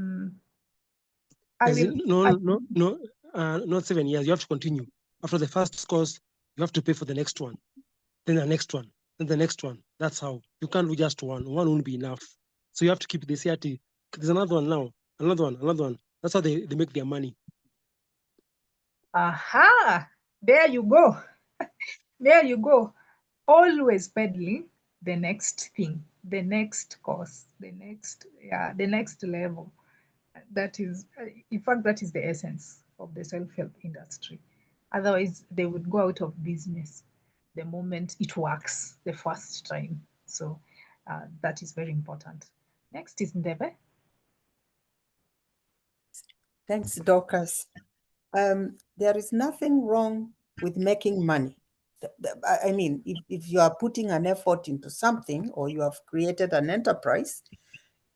7 years. You have to continue. After the first course, you have to pay for the next one, then the next one, then the next one. That's how. You can't do just one. One won't be enough. So you have to keep the CRT. There's another one now, another one. That's how they make their money. Aha! There you go. There you go. Always peddling the next thing, the next course, the next level. That is, in fact, that is the essence of the self-help industry. Otherwise, they would go out of business the moment it works the first time. So that is very important. Next is Ndebe. Thanks, Dorcas. There is nothing wrong with making money. I mean, if you are putting an effort into something or you have created an enterprise,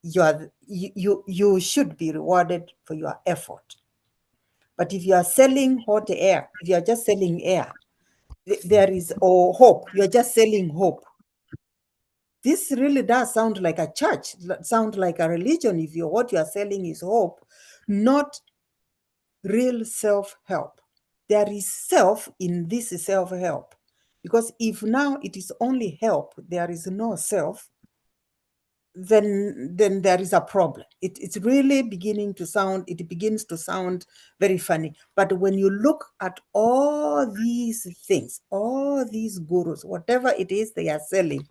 you should be rewarded for your effort. But if you are selling hot air, if you are just selling air, there is, or hope, you are just selling hope. this really does sound like a church, sound like a religion. If what you are selling is hope, not real self-help. There is self in this self-help, because if now it is only help, there is no self, then there is a problem. It's really beginning to sound, it begins to sound very funny. But when you look at all these things, all these gurus, whatever it is they are selling,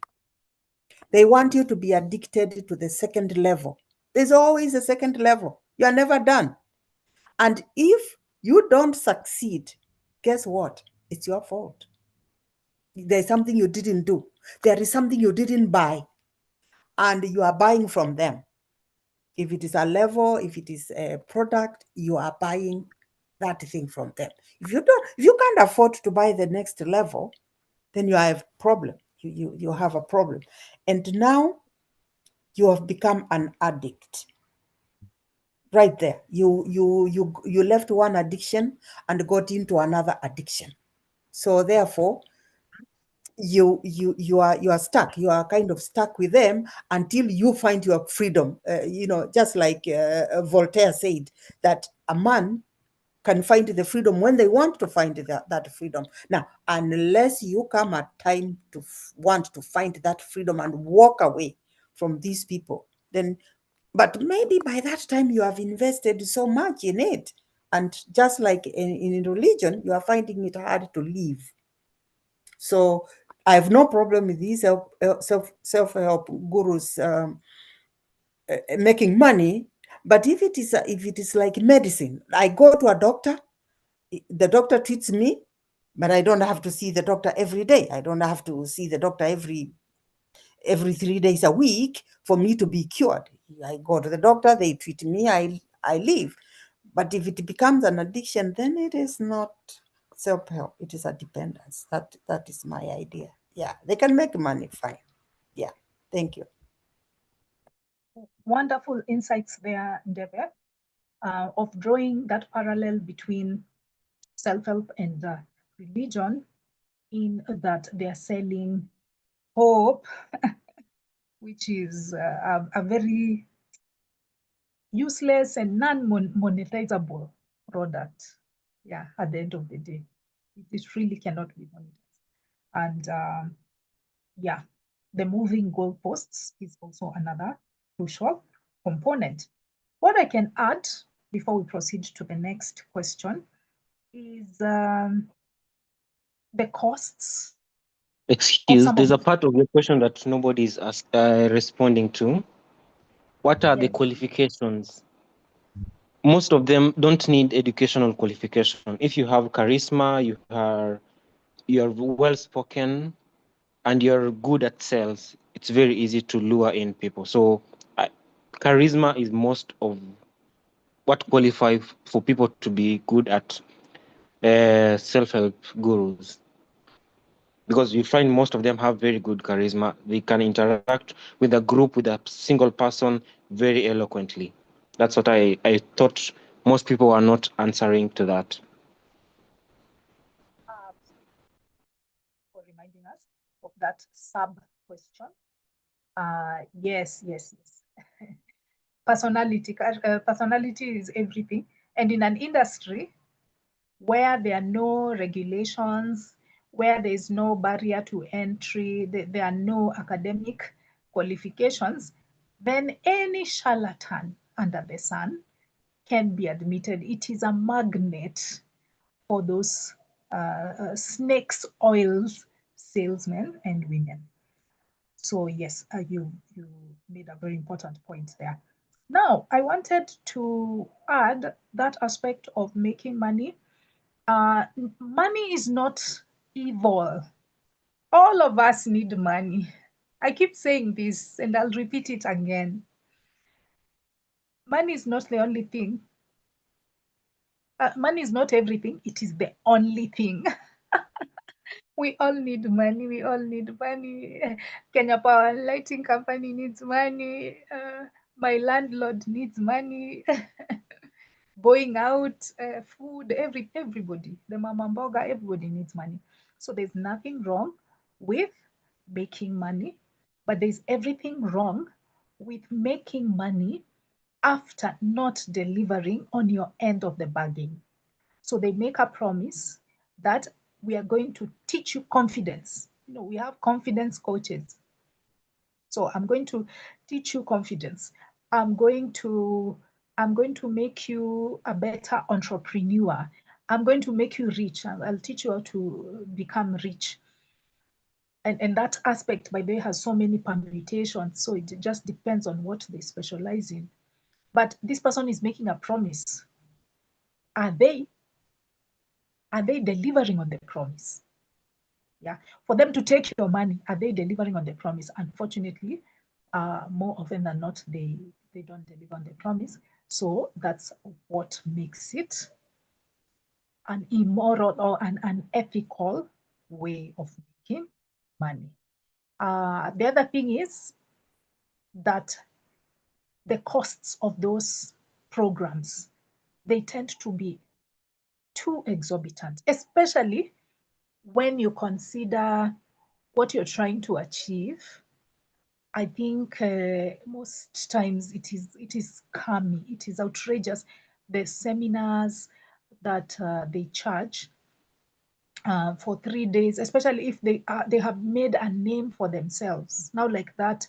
they want you to be addicted to the second level. There's always a second level. You are never done. And if you don't succeed, guess what? It's your fault. There's something you didn't do. There is something you didn't buy, and you are buying from them. If it is a level, if it is a product, you are buying that thing from them. If you can't afford to buy the next level, then you have a problem. You have a problem. And now you have become an addict. Right there. You left one addiction and got into another addiction. So therefore, you are stuck. You are kind of stuck with them until you find your freedom. Just like Voltaire said, that a man can find the freedom when they want to find that freedom. Now, unless you come at time to want to find that freedom and walk away from these people, then, but maybe by that time you have invested so much in it. And just like in religion, you are finding it hard to leave. So I have no problem with these self-help gurus making money. But if it is like medicine, I go to a doctor, the doctor treats me, but I don't have to see the doctor every day. I don't have to see the doctor every 3 days a week for me to be cured. I go to the doctor, they treat me, I leave. But if it becomes an addiction, then it is not self-help. It is a dependence. That is my idea. Yeah, they can make money, fine. Yeah, thank you. Wonderful insights there, Ndebe, of drawing that parallel between self-help and religion, in that they are selling hope, which is a very useless and non-monetizable product. Yeah, at the end of the day, it really cannot be monetized. And yeah, the moving goalposts is also another crucial component. What I can add before we proceed to the next question is the costs. Excuse, there's a part of your question that nobody is responding to. What are the Yes. qualifications? Most of them don't need educational qualification. If you have charisma, you're well spoken, and you're good at sales, it's very easy to lure in people. So charisma is most of what qualifies for people to be good at self-help gurus, because you find most of them have very good charisma. They can interact with a group, with a single person very eloquently. That's what I thought most people are not answering to that. For reminding us of that sub question. Yes. Personality is everything. And in an industry where there are no regulations, where there is no barrier to entry, there are no academic qualifications, then any charlatan under the sun can be admitted. It is a magnet for those snakes oils salesmen and women. So yes, you made a very important point there. Now, I wanted to add that aspect of making money. Money is not evil. All of us need money. I keep saying this and I'll repeat it again. Money is not the only thing. Money is not everything. It is the only thing. We all need money. We all need money. Kenya Power Lighting Company needs money. My landlord needs money. Going out, food, everybody, the mama mboga, everybody needs money. So there's nothing wrong with making money, but there's everything wrong with making money after not delivering on your end of the bargain. So they make a promise that we are going to teach you confidence. You know, we have confidence coaches. So I'm going to teach you confidence. I'm going to make you a better entrepreneur. I'm going to make you rich. I'll teach you how to become rich. And that aspect, by the way, has so many permutations. So it just depends on what they specialize in. But this person is making a promise. Are they delivering on the promise? Yeah. For them to take your money, are they delivering on the promise? Unfortunately, more often than not, they don't deliver on the promise. So that's what makes it an immoral or an unethical way of making money. The other thing is that the costs of those programs, they tend to be too exorbitant, especially when you consider what you're trying to achieve. I think most times it is scammy, it is outrageous. The seminars that they charge for 3 days, especially if they have made a name for themselves. Now, like that,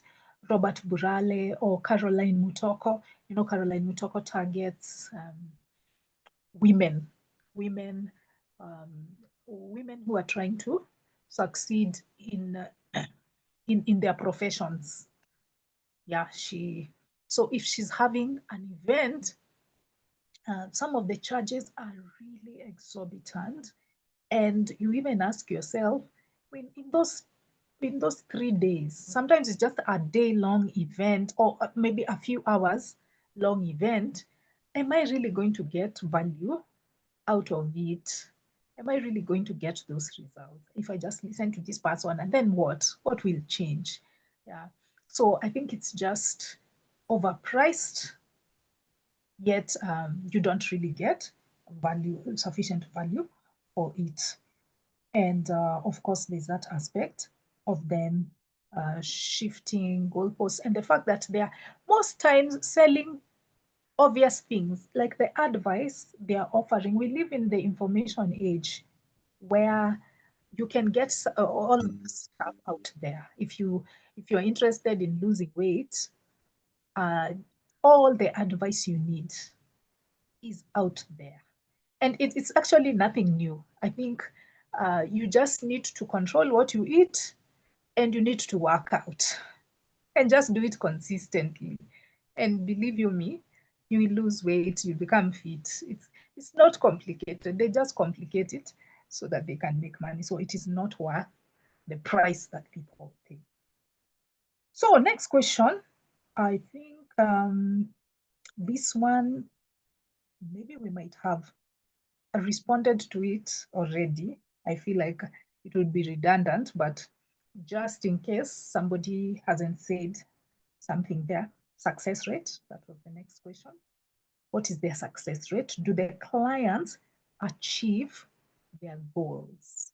Robert Burale or Caroline Mutoko. You know, Caroline Mutoko targets women who are trying to succeed in their professions. Yeah, so if she's having an event, some of the charges are really exorbitant, and you even ask yourself, when in those 3 days, sometimes it's just a day-long event or maybe a few hours long event, am I really going to get value out of it? Am I really going to get those results if I just listen to this person? And then what will change? Yeah. So I think it's just overpriced, yet you don't really get sufficient value for it. And of course, there's that aspect of them shifting goalposts, and the fact that they are most times selling obvious things, like the advice they are offering. We live in the information age where you can get all stuff out there. If you're interested in losing weight, all the advice you need is out there, and it's actually nothing new. I think you just need to control what you eat, and you need to work out, and just do it consistently. And believe you me, you will lose weight, you become fit. It's not complicated. They just complicate it so that they can make money. So it is not worth the price that people pay. So next question, I think this one, maybe we might have responded to it already. I feel like it would be redundant, but just in case somebody hasn't said something there. Success rate, that was the next question. What is their success rate? Do the clients achieve their goals?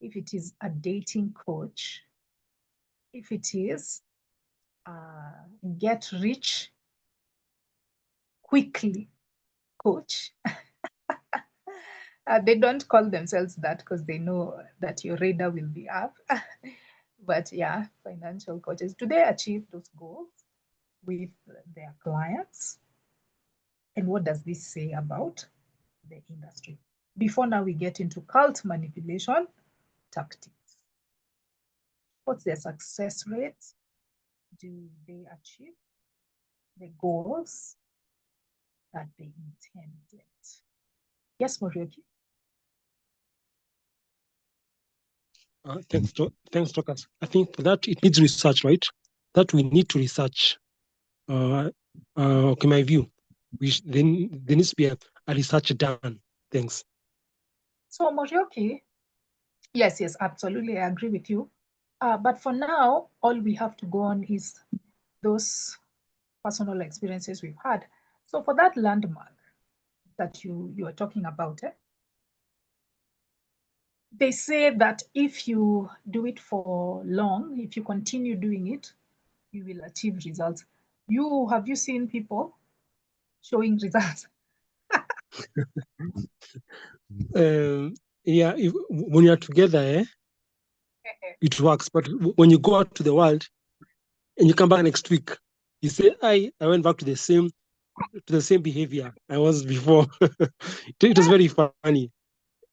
If it is a dating coach, if it is get rich quickly coach, they don't call themselves that because they know that your radar will be up. But yeah, financial coaches, do they achieve those goals with their clients? And what does this say about the industry? Before now we get into cult manipulation tactics. What's their success rate? Do they achieve the goals that they intended? Yes, Morioki. Thanks, Dorcas. I think for that it needs research, right? That we need to research. Okay, my view. Then there needs to be a research done. Thanks. So Morioki, yes, absolutely, I agree with you. But for now, all we have to go on is those personal experiences we've had. So for that landmark that you are talking about, they say that if you do it for long, if you continue doing it, you will achieve results. Have you seen people showing results? Yeah, when you're together, it works. But when you go out to the world and you come back next week, you say, I went back to the same behavior I was before. It was very funny.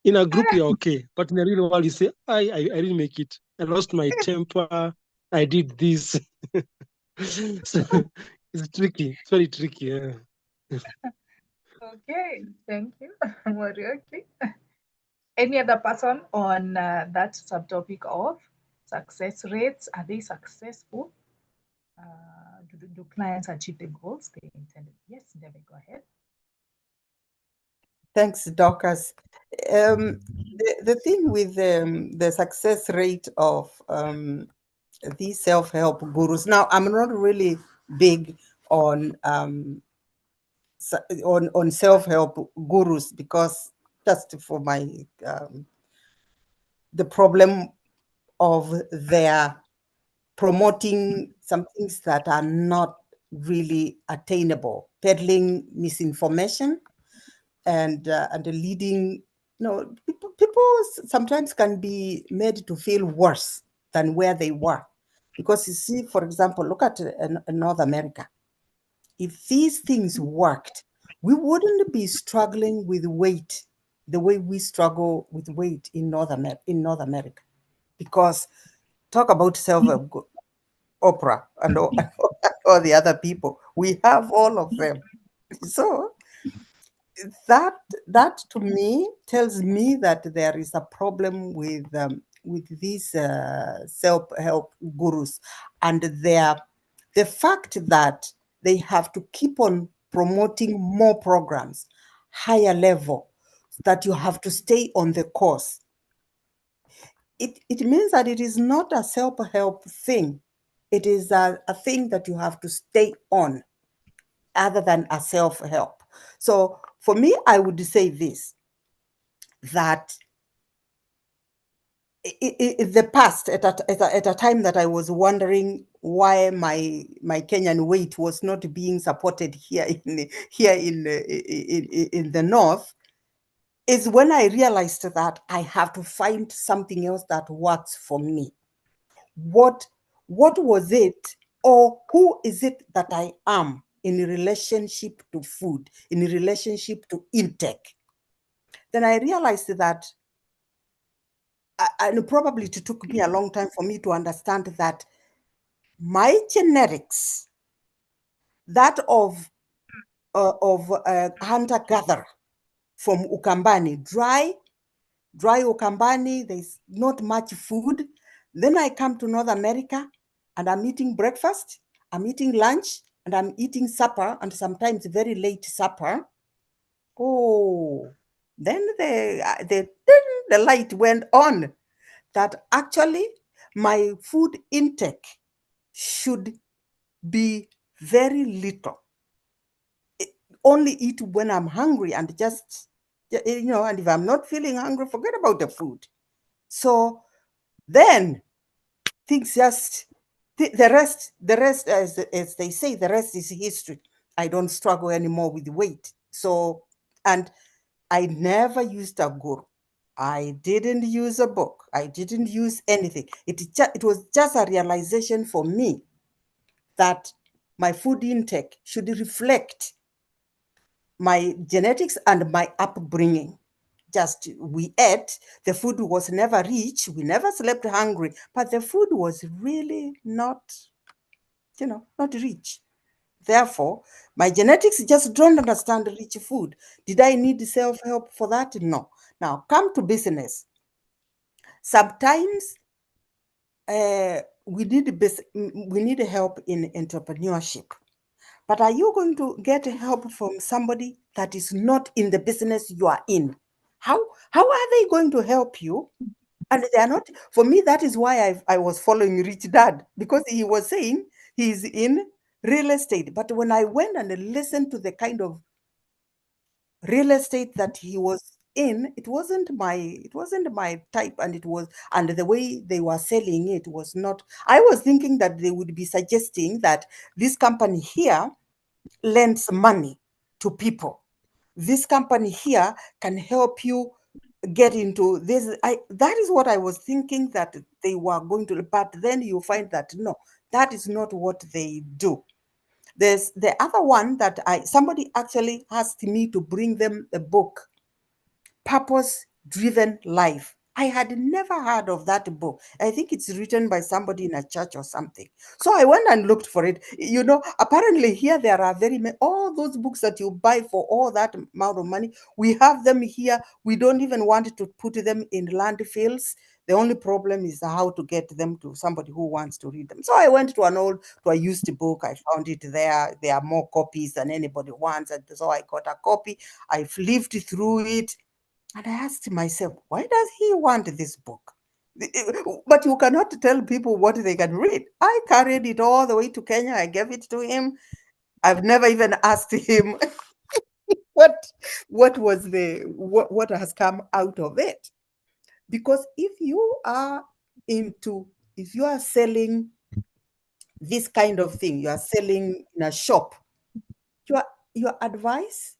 In a group, you're okay, but in the real world, you say, I didn't make it. I lost my temper. I did this. So it's tricky. It's very tricky. Yeah. Okay, thank you. Okay. Any other person on that subtopic of success rates? Are they successful? Do clients achieve the goals they intended? Yes, David, go ahead. Thanks, Dorcas. The thing with the success rate of these self-help gurus. Now, I'm not really big on self-help gurus because just for my the problem of their promoting some things that are not really attainable, peddling misinformation, and leading. People sometimes can be made to feel worse than where they were, because you see, for example, look at North America. If these things worked, we wouldn't be struggling with weight the way we struggle with weight in North America. Because talk about self-help Oprah and all the other people, we have all of them. So that to me tells me that there is a problem with these self-help gurus, and the fact that they have to keep on promoting more programs, higher level, that you have to stay on the course. It means that it is not a self-help thing. It is a thing that you have to stay on, other than a self-help. So for me, I would say this, that in the past, at a time that I was wondering why my Kenyan weight was not being supported here in the north, is when I realized that I have to find something else that works for me. What was it, or who is it that I am in relationship to food, in relationship to intake? Then I realized that, and probably it took me a long time for me to understand that my genetics, that of hunter-gatherer from Ukambani, dry Ukambani, there's not much food. Then I come to North America and I'm eating breakfast, I'm eating lunch, and I'm eating supper, and sometimes very late supper. Oh, then the light went on, that actually my food intake should be very little. Only eat when I'm hungry, and just, and if I'm not feeling hungry, forget about the food. So then things just, the rest, as they say, the rest is history. I don't struggle anymore with weight. So, and I never used a guru. I didn't use a book. I didn't use anything. It was just a realization for me that my food intake should reflect my genetics and my upbringing. Just, we ate, the food was never rich, we never slept hungry, but the food was really not rich. Therefore, my genetics just don't understand rich food. Did I need self-help for that? No. Now, come to business. Sometimes we need help in entrepreneurship. But are you going to get help from somebody that is not in the business you are in? How are they going to help you? And they are not. For me, that is why I was following Rich Dad, because he was saying he's in real estate. But when I went and listened to the kind of real estate that he was in, it wasn't my type, and the way they were selling it was not. I was thinking that they would be suggesting that this company here lends money to people. This company here can help you get into this. That is what I was thinking that they were going to, but then you find that no, that is not what they do. There's the other one that somebody actually asked me to bring them a book, Purpose Driven Life. I had never heard of that book. I think it's written by somebody in a church or something. So I went and looked for it. You know, apparently here there are very many, all those books that you buy for all that amount of money, we have them here. We don't even want to put them in landfills. The only problem is how to get them to somebody who wants to read them. So I went to a used book. I found it there. There are more copies than anybody wants. And so I got a copy. I flipped through it. And I asked myself, why does he want this book? But you cannot tell people what they can read. I carried it all the way to Kenya. I gave it to him. I've never even asked him what has come out of it. Because if you are selling this kind of thing, you are selling in a shop, your advice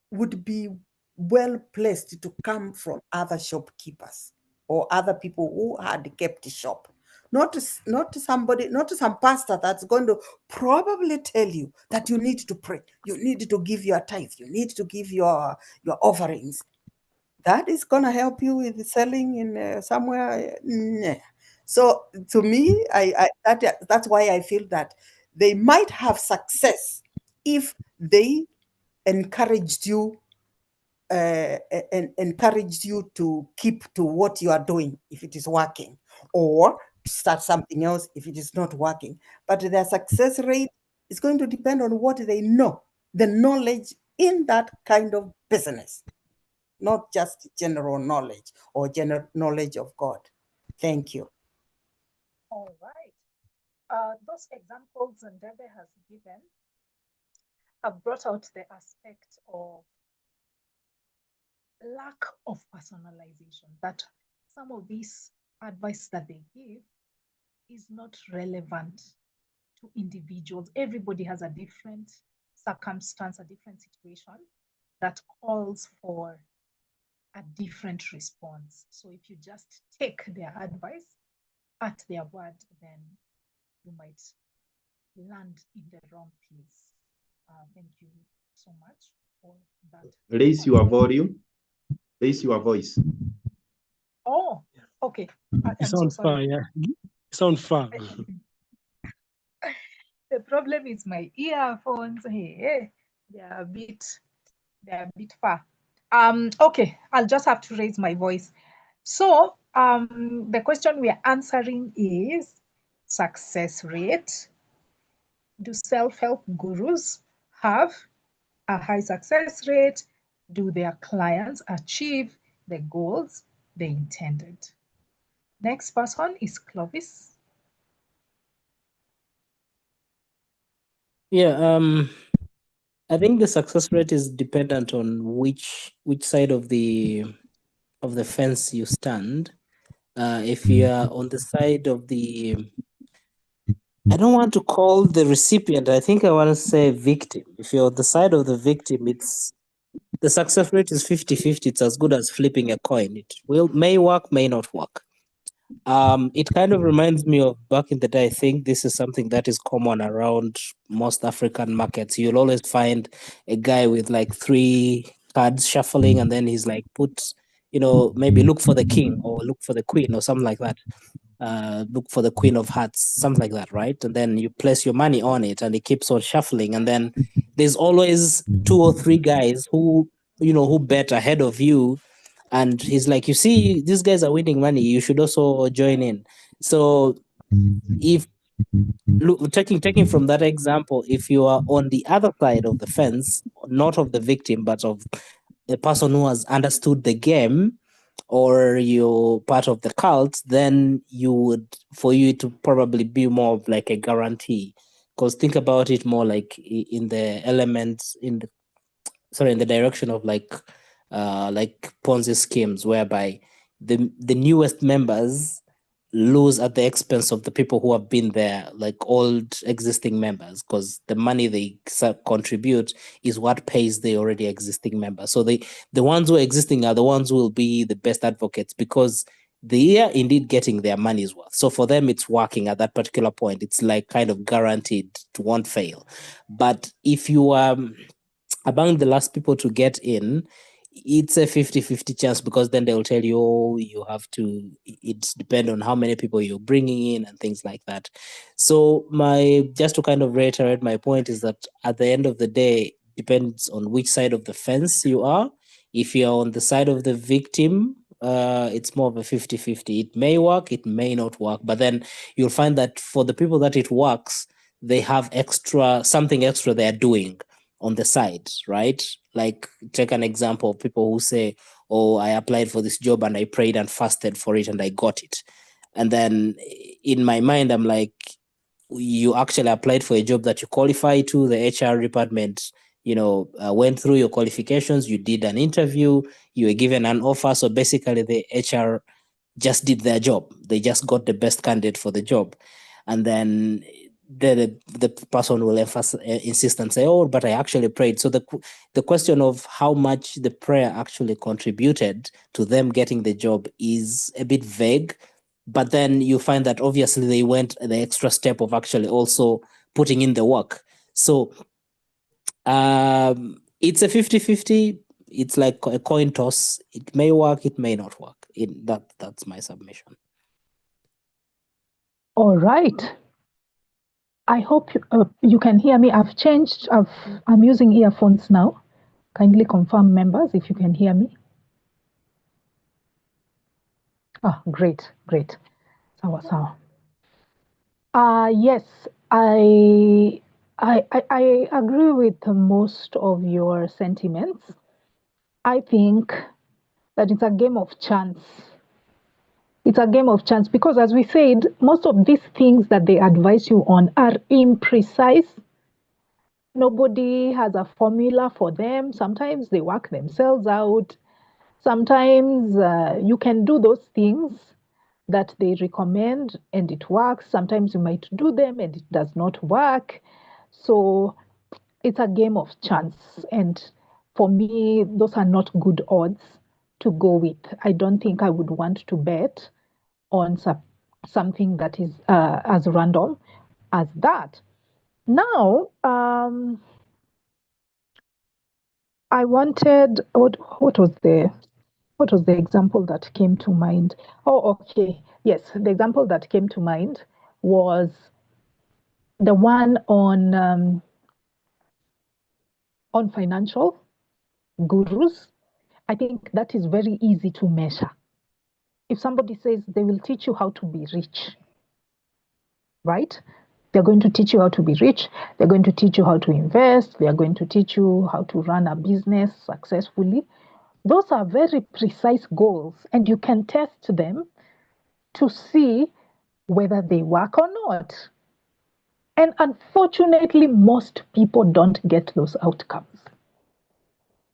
would be well placed to come from other shopkeepers or other people who had kept shop. Not some pastor that's going to probably tell you that you need to pray, you need to give your tithe, you need to give your offerings. That is going to help you with selling in somewhere. Nah. So to me, that's why I feel that they might have success if they encouraged you to keep to what you are doing if it is working, or start something else if it is not working. But their success rate is going to depend on what they know, the knowledge in that kind of business, not just general knowledge or general knowledge of God. Thank you. All right. Those examples Ndebe has given have brought out the aspect of lack of personalization, that some of this advice that they give is not relevant to individuals. Everybody has a different circumstance, a different situation that calls for a different response. So if you just take their advice at their word, then you might land in the wrong place. Thank you so much for that. Raise your volume. Raise your voice. Oh, okay. You sound far, yeah. You sound far. The problem is my earphones. Hey, they're a bit far. Okay, I'll just have to raise my voice. So the question we are answering is success rate. Do self-help gurus have a high success rate? Do their clients achieve the goals they intended? Next person is Clovis. Yeah, I think the success rate is dependent on which side of the fence you stand. If you are on the side of the, I don't want to call the recipient, I think I want to say victim. If you're on the side of the victim, it's the success rate is 50-50. It's as good as flipping a coin. It may work, may not work. It kind of reminds me of back in the day. I think this is something that is common around most African markets. You'll always find a guy with like 3 cards shuffling, and then he's like, maybe look for the king or look for the queen or something like that. Look for the queen of hearts, something like that, right? And then you place your money on it, and it keeps on shuffling. And then there's always 2 or 3 guys who bet ahead of you. And he's like, you see, these guys are winning money. You should also join in. So if taking from that example, if you are on the other side of the fence, not of the victim, but of the person who has understood the game, or you're part of the cult, then for you to probably be more of like a guarantee. Because think about it more like in the elements, in the direction of like like Ponzi schemes, whereby the newest members lose at the expense of the people who have been there, like old existing members, because the money they contribute is what pays the already existing members. So the ones who are existing are the ones who will be the best advocates, because they are indeed getting their money's worth. So for them, it's working at that particular point. It's like kind of guaranteed to won't fail. But if you are among the last people to get in, it's a 50-50 chance, because then they'll tell you, oh, you have to, it depends on how many people you're bringing in and things like that. So just to kind of reiterate my point is that at the end of the day, depends on which side of the fence you are. If you're on the side of the victim, it's more of a 50-50. It may work, it may not work, but then you'll find that for the people that it works, they have something extra they're doing on the side, right? Like, take an example of people who say, oh, I applied for this job and I prayed and fasted for it and I got it. And then in my mind, I'm like, you actually applied for a job that you qualify to. The HR department, went through your qualifications, you did an interview, you were given an offer. So basically the HR just did their job. They just got the best candidate for the job. And then the person will insist and say, oh, but I actually prayed. So the question of how much the prayer actually contributed to them getting the job is a bit vague. But then you find that obviously they went the extra step of actually also putting in the work. So it's a 50-50. It's like a coin toss. It may work, it may not work. That's my submission. All right. I hope you can hear me. I'm using earphones now. Kindly confirm, members, if you can hear me. Great. Sawa. Yes, I agree with most of your sentiments. I think that it's a game of chance. It's a game of chance because, as we said, most of these things that they advise you on are imprecise. Nobody has a formula for them. Sometimes they work themselves out. Sometimes you can do those things that they recommend and it works. Sometimes you might do them and it does not work. So it's a game of chance. And for me, those are not good odds to go with. I don't think I would want to bet on something that is as random as that. Now, I wanted, what was the example that came to mind? Oh, okay. Yes, the example that came to mind was the one on financial gurus. I think that is very easy to measure. If somebody says they will teach you how to be rich, right? They're going to teach you how to be rich. They're going to teach you how to invest. They are going to teach you how to run a business successfully. Those are very precise goals, and you can test them to see whether they work or not. And unfortunately, most people don't get those outcomes.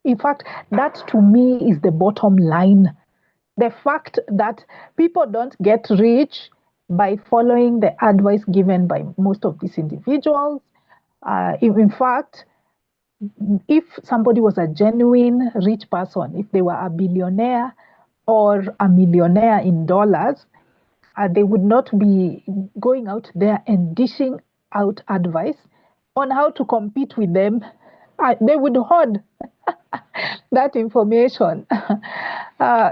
In fact, that to me is the bottom line. The fact that people don't get rich by following the advice given by most of these individuals. In fact, if somebody was a genuine rich person, if they were a billionaire or a millionaire in dollars, they would not be going out there and dishing out advice on how to compete with them. They would hoard that information.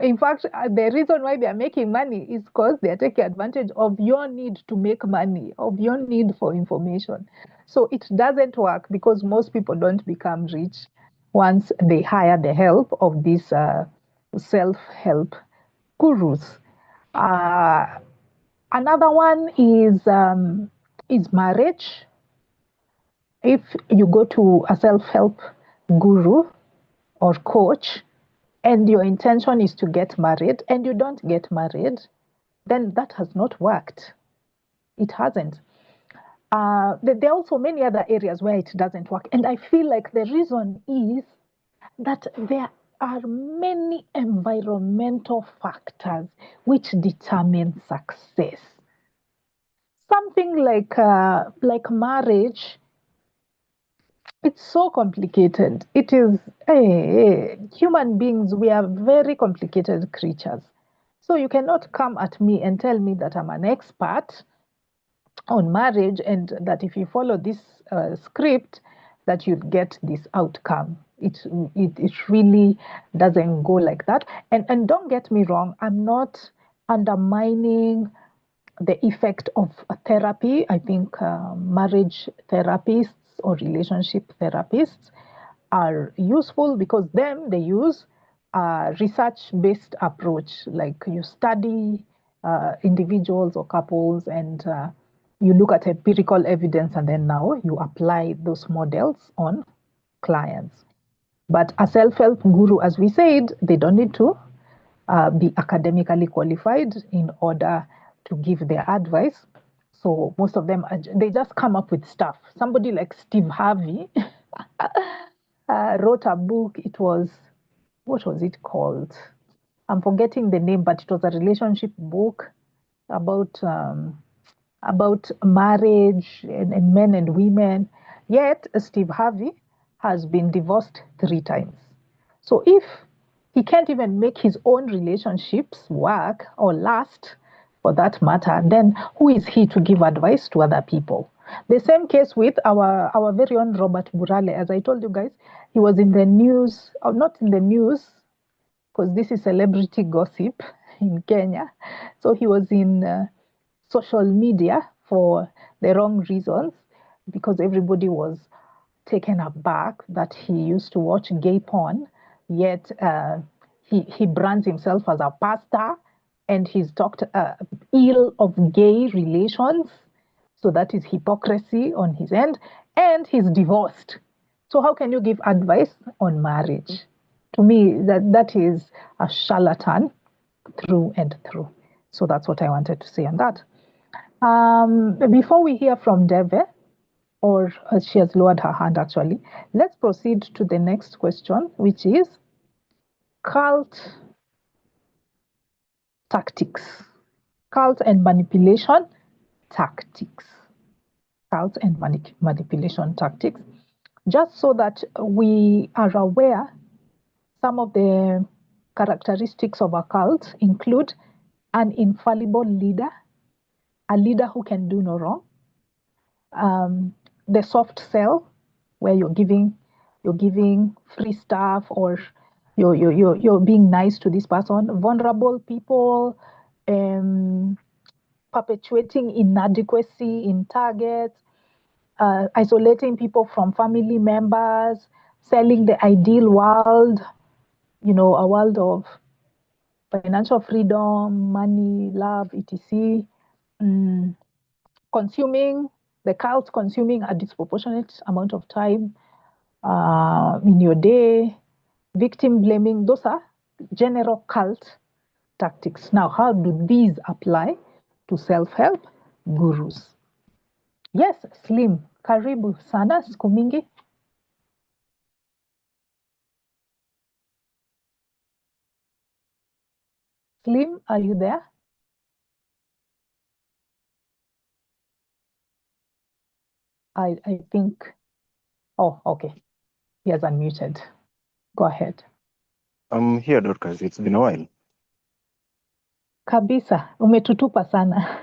In fact, the reason why they are making money is because they are taking advantage of your need to make money, of your need for information. So it doesn't work because most people don't become rich once they hire the help of these self-help gurus. Another one is marriage. If you go to a self-help guru or coach and your intention is to get married and you don't get married, then that has not worked. It hasn't. There are also many other areas where it doesn't work. And I feel like the reason is that there are many environmental factors which determine success. Something like marriage, it's so complicated. It is, human beings, we are very complicated creatures. So you cannot come at me and tell me that I'm an expert on marriage and that if you follow this script, that you'd get this outcome. It really doesn't go like that. And don't get me wrong, I'm not undermining the effect of therapy. I think marriage therapists or relationship therapists are useful because they use a research-based approach. Like you study individuals or couples and you look at empirical evidence and then now you apply those models on clients. But a self-help guru, as we said, they don't need to be academically qualified in order to give their advice. So most of them, they just come up with stuff. Somebody like Steve Harvey wrote a book. What was it called? I'm forgetting the name, but it was a relationship book about marriage and men and women. Yet Steve Harvey has been divorced 3 times. So if he can't even make his own relationships work or last for that matter, then who is he to give advice to other people? The same case with our very own Robert Burale. As I told you guys, he was in the news, or not in the news, because this is celebrity gossip in Kenya. So he was in social media for the wrong reasons because everybody was taken aback that he used to watch gay porn, yet he brands himself as a pastor and he's talked ill of gay relations. So that is hypocrisy on his end, and he's divorced. So how can you give advice on marriage? To me, that is a charlatan through and through. So that's what I wanted to say on that. Before we hear from Deve, or she has lowered her hand actually, let's proceed to the next question, which is cult tactics. Cult and manipulation tactics. Cult and manipulation tactics. Just so that we are aware, some of the characteristics of a cult include an infallible leader, a leader who can do no wrong, the soft sell, where you're giving free stuff or you're being nice to this person, vulnerable people, perpetuating inadequacy in targets, isolating people from family members, selling the ideal world, a world of financial freedom, money, love, etc. Consuming a disproportionate amount of time in your day, victim blaming. Those are general cult tactics. Now, how do these apply to self-help gurus? Yes, Slim, karibu sana, siku mingi. Slim, are you there? I think, oh, okay. He has unmuted. Go ahead. I'm here, Dorcas. It's been a while. Kabisa, umetutupa sana.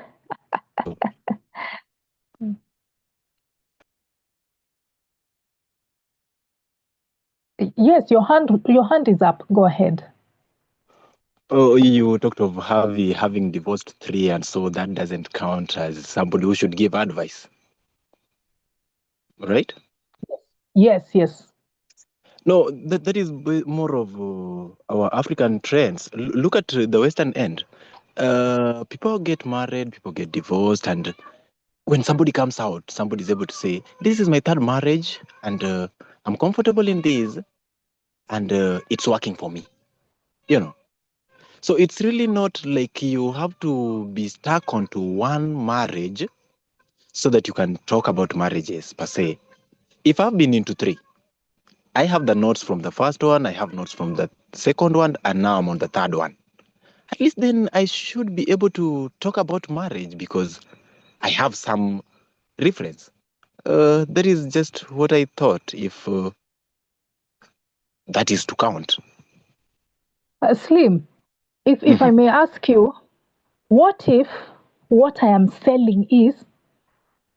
Yes, your hand is up. Go ahead. Oh, you talked of Harvey having divorced 3, and so that doesn't count as somebody who should give advice, right? Yes. No, that is more of our African trends. Look at the Western end. People get married, people get divorced, and when somebody comes out, somebody is able to say, "This is my 3rd marriage, and I'm comfortable in this, and it's working for me." So it's really not like you have to be stuck onto one marriage so that you can talk about marriages per se. If I've been into 3 I have the notes from the first one, I have notes from the second one, and now I'm on the third one. At least then I should be able to talk about marriage because I have some reference. That is just what I thought, if that is to count. Slim, if I may ask you, what if what I am selling is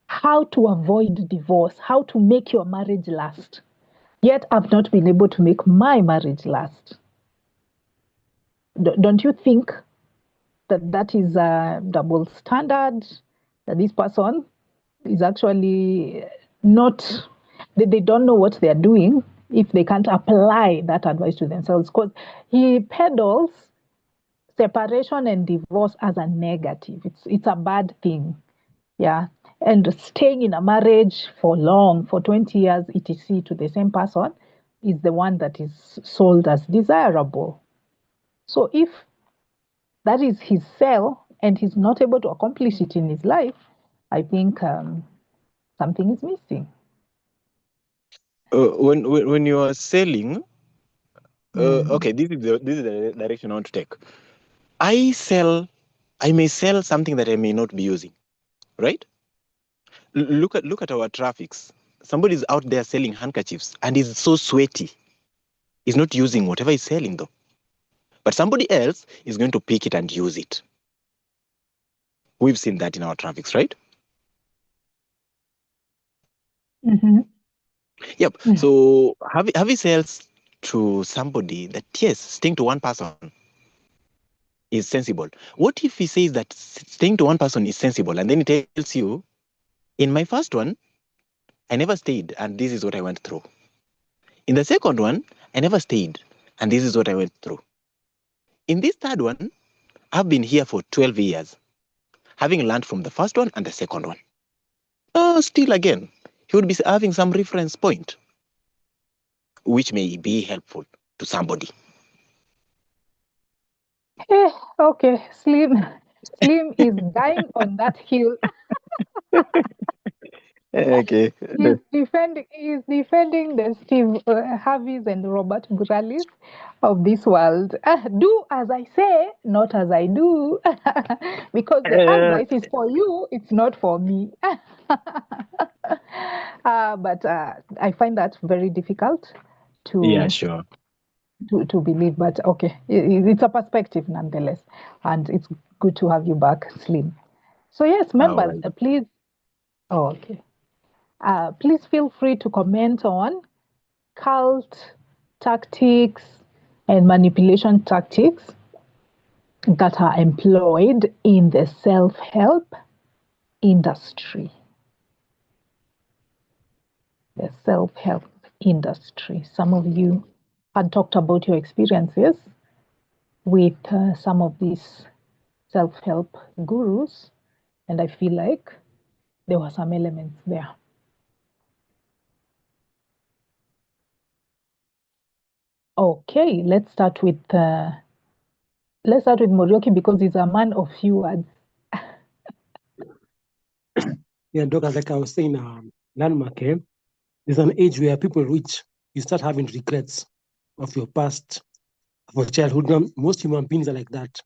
how to avoid divorce, how to make your marriage last? Yet I've not been able to make my marriage last. Don't you think that that is a double standard? That this person is actually not, they don't know what they're doing if they can't apply that advice to themselves. Because he peddles separation and divorce as a negative. It's a bad thing. Yeah. And staying in a marriage for long, for 20 years, etc., to the same person is the one that is sold as desirable. So if that is his sell and he's not able to accomplish it in his life, I think something is missing. When you are selling, okay, this is the direction I want to take. I may sell something that I may not be using, right? Look at our traffics. Somebody's out there selling handkerchiefs and is so sweaty. He's not using whatever he's selling though. But somebody else is going to pick it and use it. We've seen that in our traffics, right? Mm-hmm. Yep. Mm. So have you sales to somebody that, yes, staying to one person is sensible? What if he says that staying to one person is sensible and then he tells you, in my first one, I never stayed and this is what I went through. In the second one, I never stayed and this is what I went through. In this third one, I've been here for 12 years, having learned from the first one and the second one. Still again, he would be having some reference point, which may be helpful to somebody. Okay, Slim is dying on that hill. Okay. He's defending the Steve Harveys and Robert Buralis of this world. Do as I say, not as I do, because the advice is for you, it's not for me. But I find that very difficult Yeah, to sure. to believe. But okay, it's a perspective nonetheless, and it's good to have you back, Slim. So yes, All members, right. please. Oh, okay. Please feel free to comment on cult tactics and manipulation tactics that are employed in the self-help industry. The self-help industry. Some of you had talked about your experiences with some of these self-help gurus, and I feel like there were some elements there. Okay, let's start with Morioki because he's a man of few words. Yeah, Doc, like I was saying, landmark, there's an age where people reach, you start having regrets of your past, of your childhood. Now, most human beings are like that.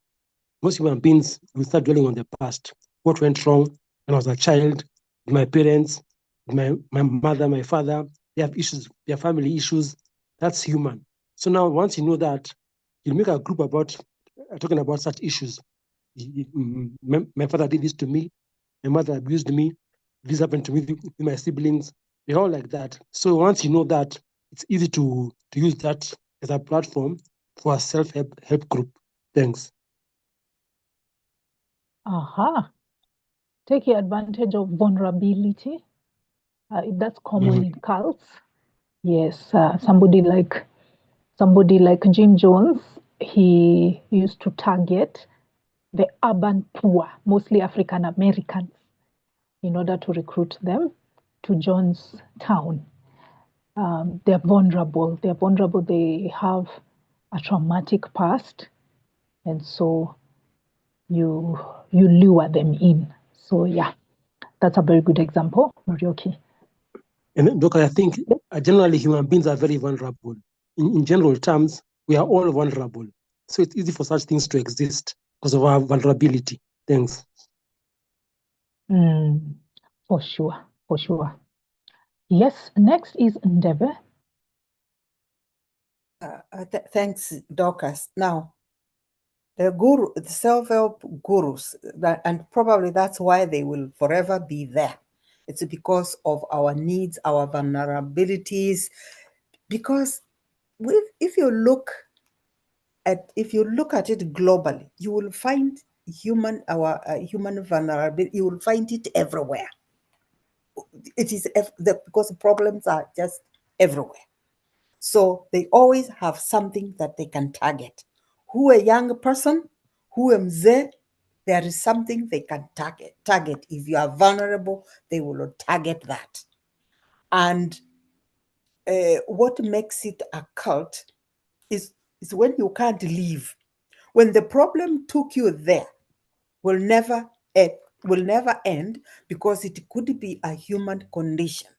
Most human beings will start dwelling on the past. What went wrong when I was a child, with my parents, with my mother, my father, they have issues, they have family issues. That's human. So now, once you know that, you make a group about talking about such issues. My father did this to me, my mother abused me, this happened to me with my siblings. They're all like that. So once you know that, it's easy to use that as a platform for a self-help group. Thanks. Aha. Taking advantage of vulnerability. That's common in cults. Yes, somebody like Jim Jones, he used to target the urban poor, mostly African Americans, in order to recruit them to John's town. They're vulnerable. They have a traumatic past, and so you lure them in. So yeah, that's a very good example, Morioki. And Doka, I think generally human beings are very vulnerable. In general terms, we are all vulnerable. So it's easy for such things to exist because of our vulnerability. Thanks. For sure, for sure. Yes, next is Ndebe. Thanks, Dorcas. Now, the self-help gurus, and probably that's why they will forever be there. It's because of our needs, our vulnerabilities. Because if you look at it globally, you will find human vulnerability. You will find it everywhere. It is because problems are just everywhere. So they always have something that they can target. Who a young person, who a mzee, there is something they can target. If you are vulnerable, they will target that. And what makes it a cult is when you can't leave. When the problem took you there, will never end because it could be a human condition.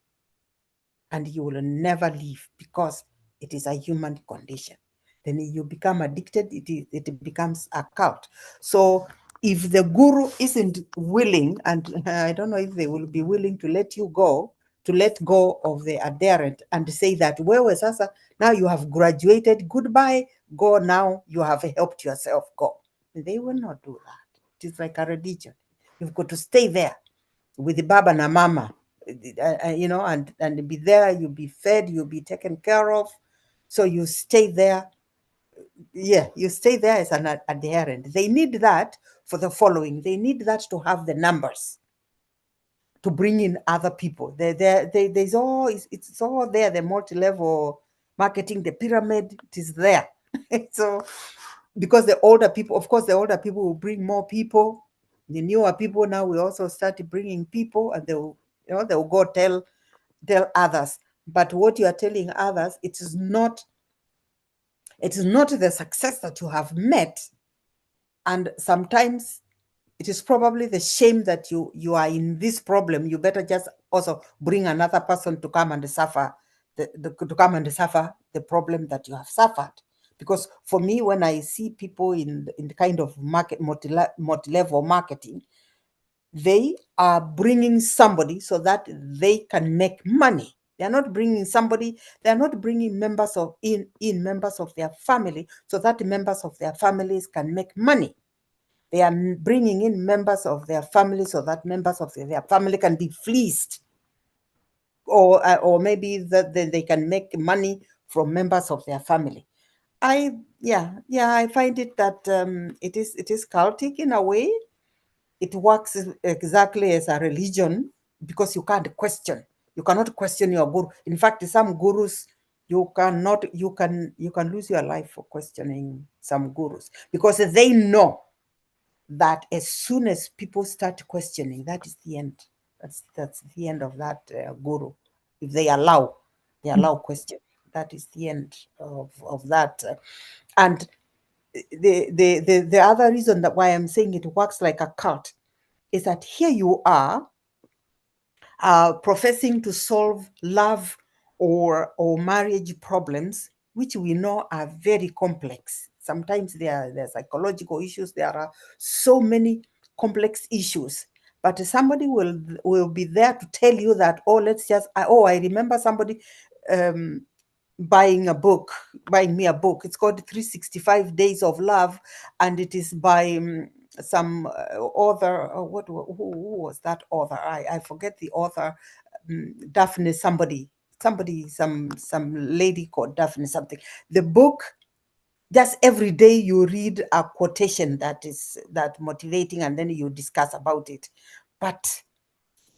And you will never leave because it is a human condition. Then you become addicted, it becomes a cult. So if the guru isn't willing, and I don't know if they will be willing to let go of the adherent and say that, well, Sasa, now you have graduated, goodbye, go now, you have helped yourself, go. They will not do that. It is like a religion. You've got to stay there with the baba and mama, and be there, you'll be fed, you'll be taken care of. So you stay there. Yeah, you stay there as an adherent. They need that for the following. They need that to have the numbers, to bring in other people. It's all there, the multi-level marketing, the pyramid, it is there. So because the older people will bring more people. The newer people now we also start bringing people, and they'll go tell others. But what you are telling others, it is not the success that you have met. And sometimes it is probably the shame that you are in this problem. You better just also bring another person to come and suffer the problem that you have suffered. Because for me, when I see people in the kind of multi-level marketing, they are bringing somebody so that they can make money. They are not bringing somebody. They are not bringing members of their family so that members of their families can make money. They are bringing in members of their family so that members of their family can be fleeced, or maybe that they can make money from members of their family. I find it that it is cultic in a way. It works exactly as a religion because you cannot question your guru. In fact, some gurus you can lose your life for questioning some gurus, because they know that as soon as people start questioning, that is the end. That's the end of that guru. If they allow question, that is the end of that. And the other reason that why I'm saying it works like a cult is that here you are professing to solve love or marriage problems, which we know are very complex. Sometimes there are psychological issues. There are so many complex issues. But somebody will be there to tell you that, I remember somebody buying me a book. It's called 365 Days of Love, and it is by some author. Who was that author? I forget the author. Daphne somebody, some lady called Daphne something. The book, just every day you read a quotation that motivating, and then you discuss about it. But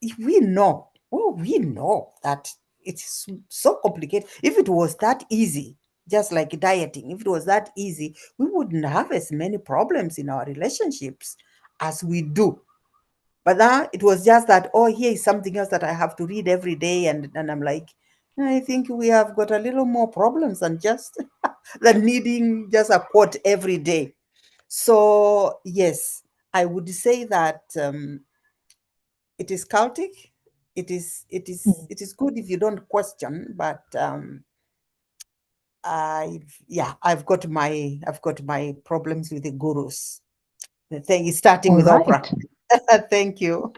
if we know that it's so complicated. If it was that easy, just like dieting, if it was that easy, we wouldn't have as many problems in our relationships as we do. But now it was just that, here is something else that I have to read every day. And I'm like, I think we have got a little more problems than just than needing just a quote every day. So yes, I would say that it is cultic. it is good if you don't question, but I've got my problems with the gurus. The thing is starting with All Oprah. right. Thank you.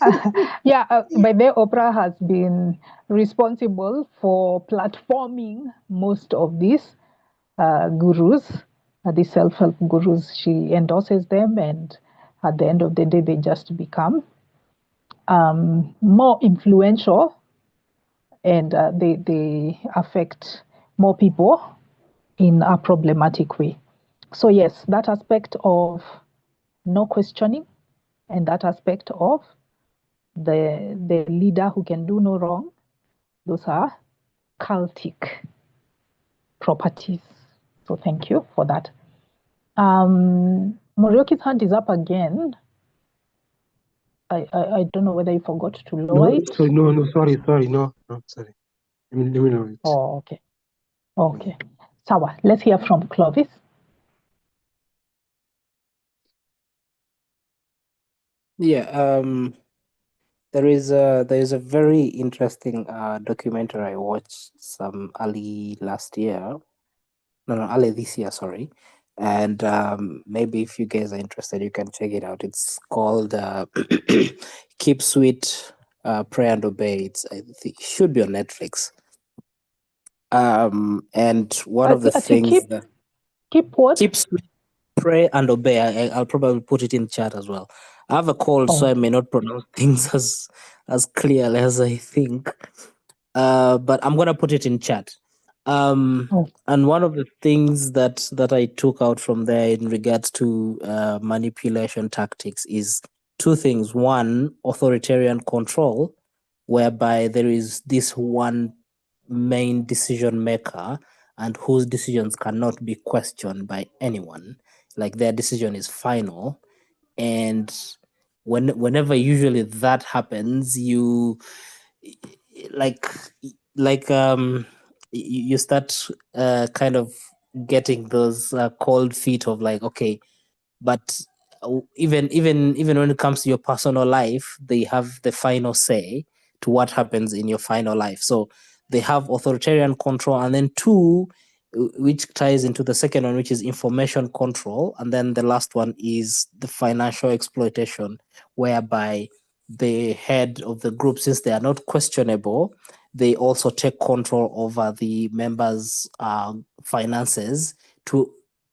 By the way, Oprah has been responsible for platforming most of these gurus, the self-help gurus. She endorses them, and at the end of the day, they just become more influential, and they affect more people in a problematic way. So yes, that aspect of no questioning, and that aspect of the leader who can do no wrong, those are cultic properties. So thank you for that. Morioki's hand is up again. I don't know whether you forgot to lower No, it. sorry, sorry, no, sorry. Let me lower it. Oh, okay. Okay. Sawa, let's hear from Clovis. Yeah, there is a very interesting documentary I watched some early last year. No, early this year, sorry. And maybe if you guys are interested, you can check it out. It's called Keep Sweet, Pray and Obey. I think it should be on Netflix. And one of the things that keep what? Keep Sweet, Pray and Obey. I'll probably put it in chat as well. I have a cold, so I may not pronounce things as clearly as I think. But I'm gonna put it in chat. And one of the things that I took out from there in regards to manipulation tactics is two things. One, authoritarian control, whereby there is this one main decision maker and whose decisions cannot be questioned by anyone. Like their decision is final. And whenever usually that happens, you like you start kind of getting those cold feet of like, okay, but even when it comes to your personal life, they have the final say to what happens in your final life. So they have authoritarian control, and then two, which ties into the second one, which is information control, and then the last one is the financial exploitation, whereby the head of the group, since they are not questionable, they also take control over the members' finances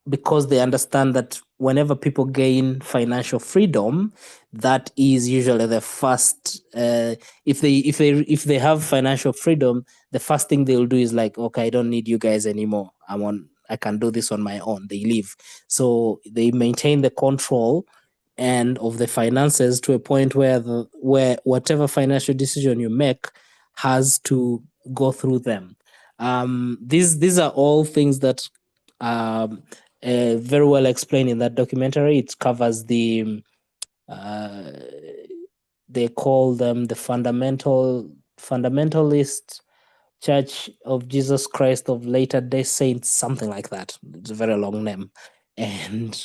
because they understand that whenever people gain financial freedom, that is usually the first. If they have financial freedom, the first thing they'll do is like, okay, I don't need you guys anymore. I can do this on my own. They leave, so they maintain the control and of the finances to a point where whatever financial decision you make has to go through them. These are all things that very well explained in that documentary. It covers they call them the fundamentalist Church of Jesus Christ of Latter-day Saints, something like that. It's a very long name. And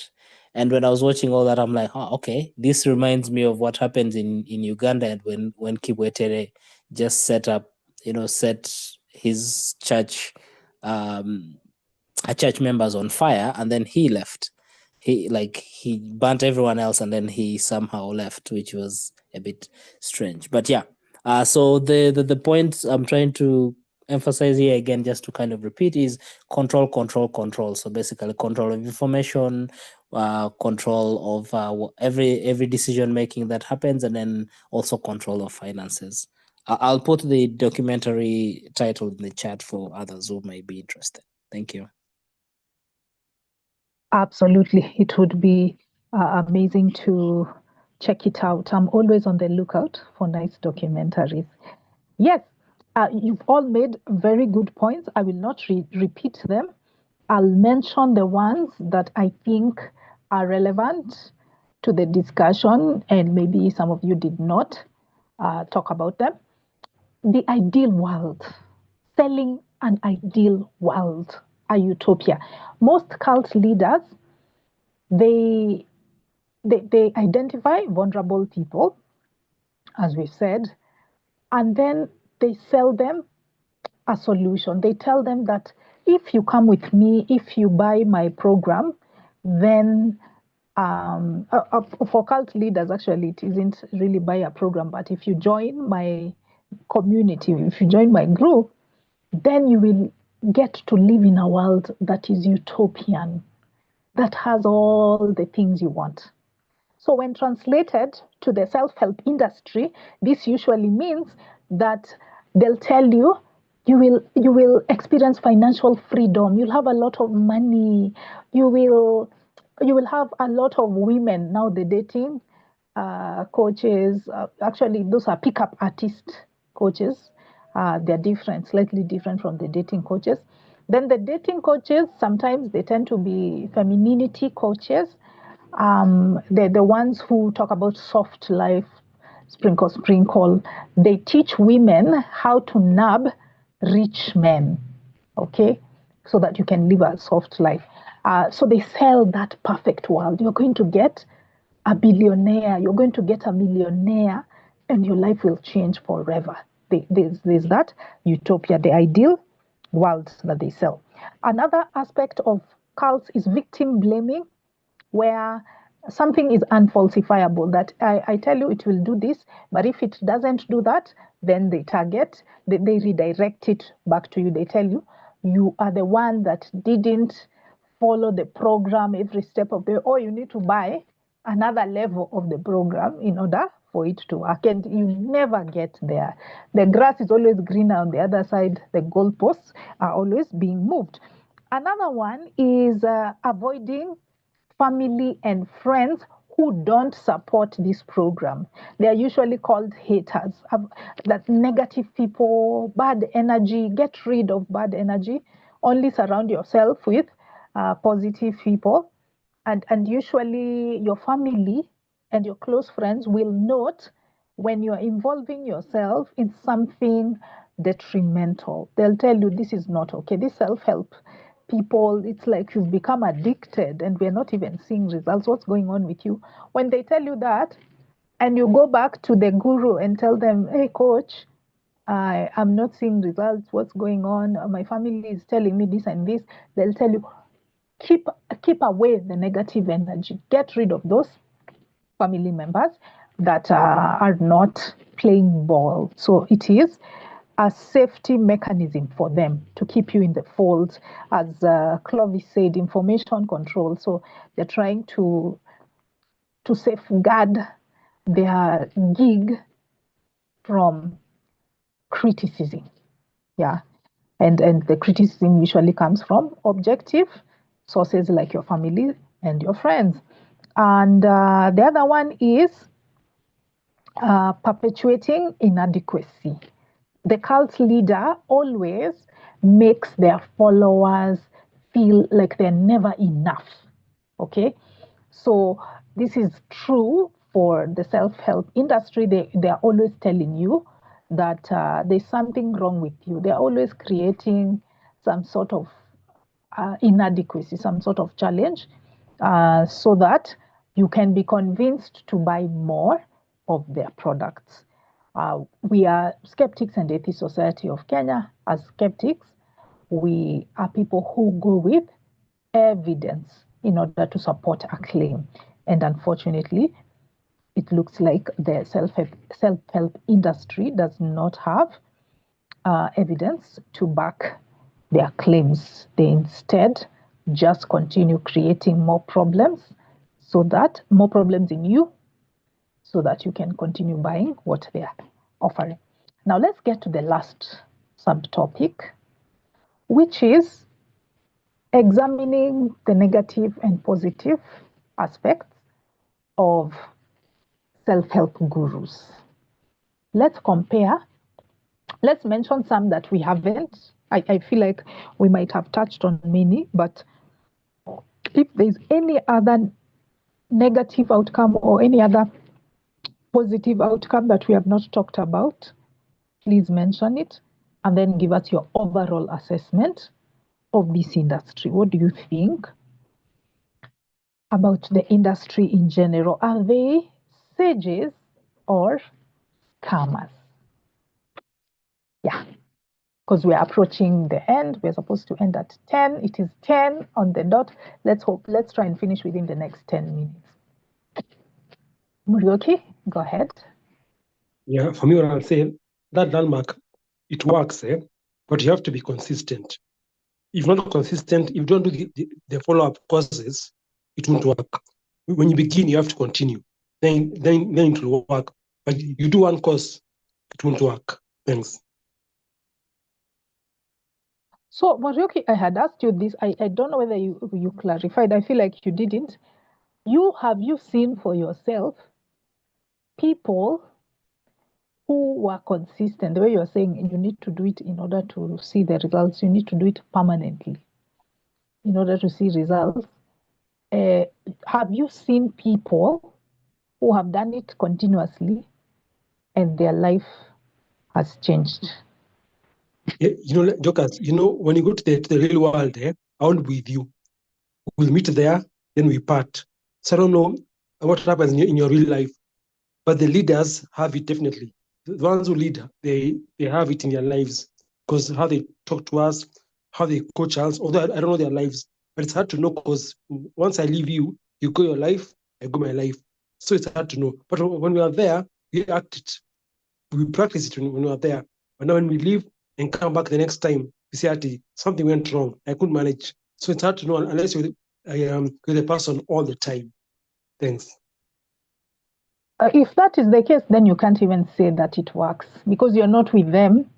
when I was watching all that, I'm like, oh, okay, this reminds me of what happens in Uganda when Kibwetere just set his church church members on fire, and then he left. He burnt everyone else, and then he somehow left, which was a bit strange. But yeah, so the point I'm trying to emphasize here again, just to kind of repeat, is control. So basically, control of information, control of every decision making that happens, and then also control of finances. I'll put the documentary title in the chat for others who may be interested. Thank you. Absolutely. It would be amazing to check it out. I'm always on the lookout for nice documentaries. Yes, you've all made very good points. I will not repeat them. I'll mention the ones that I think are relevant to the discussion, and maybe some of you did not talk about them. The ideal world, selling an ideal world, a utopia. Most cult leaders, they identify vulnerable people as we said, and then they sell them a solution. They tell them that if you come with me, if you buy my program, then for cult leaders, actually, it isn't really buy a program, but if you join my community, if you join my group, then you will get to live in a world that is utopian, that has all the things you want. So when translated to the self-help industry, this usually means that they'll tell you you will experience financial freedom. You'll have a lot of money. You will have a lot of women. Now the dating coaches, actually those are pickup artist coaches. They're different, slightly different from the dating coaches. Then the dating coaches, sometimes they tend to be femininity coaches. They're the ones who talk about soft life, sprinkle. They teach women how to nab rich men, okay, so that you can live a soft life. So they sell that perfect world. You're going to get a billionaire, you're going to get a millionaire, and your life will change forever. There's that utopia, the ideal world that they sell. Another aspect of cults is victim blaming, where something is unfalsifiable, that I tell you it will do this, but if it doesn't do that, then they redirect it back to you. They tell you, you are the one that didn't follow the program every step of the way, or you need to buy another level of the program in order for it to work. And you never get there. The grass is always greener on the other side. The goalposts are always being moved. Another one is avoiding family and friends who don't support this program. They are usually called haters. That negative people, bad energy. Get rid of bad energy. Only surround yourself with positive people. And usually your family and your close friends will note when you're involving yourself in something detrimental. They'll tell you this is not okay. This self-help people, it's like you've become addicted and we're not even seeing results. What's going on with you? When they tell you that, and you go back to the guru and tell them, hey, coach, I'm not seeing results. What's going on? My family is telling me this and this. They'll tell you, keep away the negative energy. Get rid of those family members that are not playing ball. So it is a safety mechanism for them to keep you in the fold. As Clovis said, information control. So they're trying to safeguard their gig from criticism. Yeah. And the criticism usually comes from objective sources like your family and your friends. And the other one is perpetuating inadequacy. The cult leader always makes their followers feel like they're never enough. Okay? So this is true for the self-help industry. They're always telling you that there's something wrong with you. They're always creating some sort of inadequacy, some sort of challenge, so that you can be convinced to buy more of their products. We are Skeptics and Atheist Society of Kenya. As skeptics, we are people who go with evidence in order to support a claim. And unfortunately, it looks like the self-help industry does not have evidence to back their claims. They instead just continue creating more problems, so that more problems in you, so that you can continue buying what they are offering. Now let's get to the last subtopic, which is examining the negative and positive aspects of self-help gurus. Let's compare. Let's mention some that we haven't. I feel like we might have touched on many, but if there's any other negative outcome or any other positive outcome that we have not talked about, please mention it and then give us your overall assessment of this industry. What do you think about the industry in general? Are they sages or latecomers. Yeah, because we're approaching the end. We're supposed to end at 10. It is 10 on the dot. Let's try and finish within the next 10 minutes. Murioki, go ahead. Yeah, for me, what I'll say, that landmark, it works, but you have to be consistent. If you're not consistent, if you don't do the follow-up courses, it won't work. When you begin, you have to continue. Then it will work. But you do one course, it won't work. Thanks. So, Murioki, I had asked you this. I don't know whether you clarified. I feel like you didn't. Have you seen for yourself people who were consistent? The way you're saying you need to do it in order to see the results, you need to do it permanently in order to see results. Have you seen people who have done it continuously and their life has changed? Yeah, Jokers, when you go to the real world, I will be with you. We'll meet there, then we part. So I don't know what happens in your real life, but the leaders have it definitely. The ones who lead, they have it in their lives, because how they talk to us, how they coach us, although I don't know their lives, but it's hard to know, because once I leave you, you go your life, I go my life. So it's hard to know. But when we are there, we act it. We practice it when we are there. But now when we leave and come back the next time, we say, something went wrong. I couldn't manage. So it's hard to know unless you're with the person all the time. Thanks. If that is the case, then you can't even say that it works because you're not with them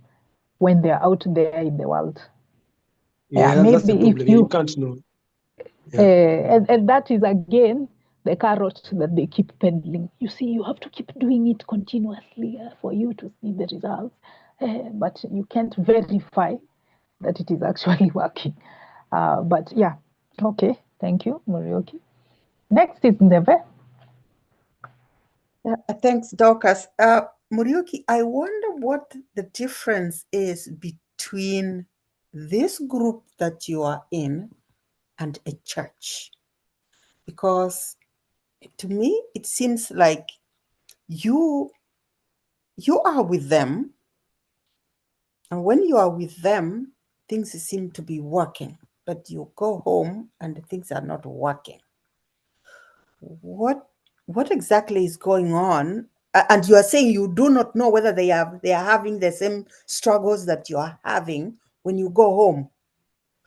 when they're out there in the world. Yeah, that's the problem. You can't know. Yeah. And that is, again, the carrot that they keep peddling. You see, you have to keep doing it continuously for you to see the results. But you can't verify that it is actually working. But yeah, okay. Thank you, Murioki. Next is Neve. Thanks, Dorcas. Murioki, I wonder what the difference is between this group that you are in and a church. Because to me, it seems like you are with them, and when you are with them, things seem to be working, but you go home and things are not working. What exactly is going on? And you are saying you do not know whether they are having the same struggles that you are having when you go home.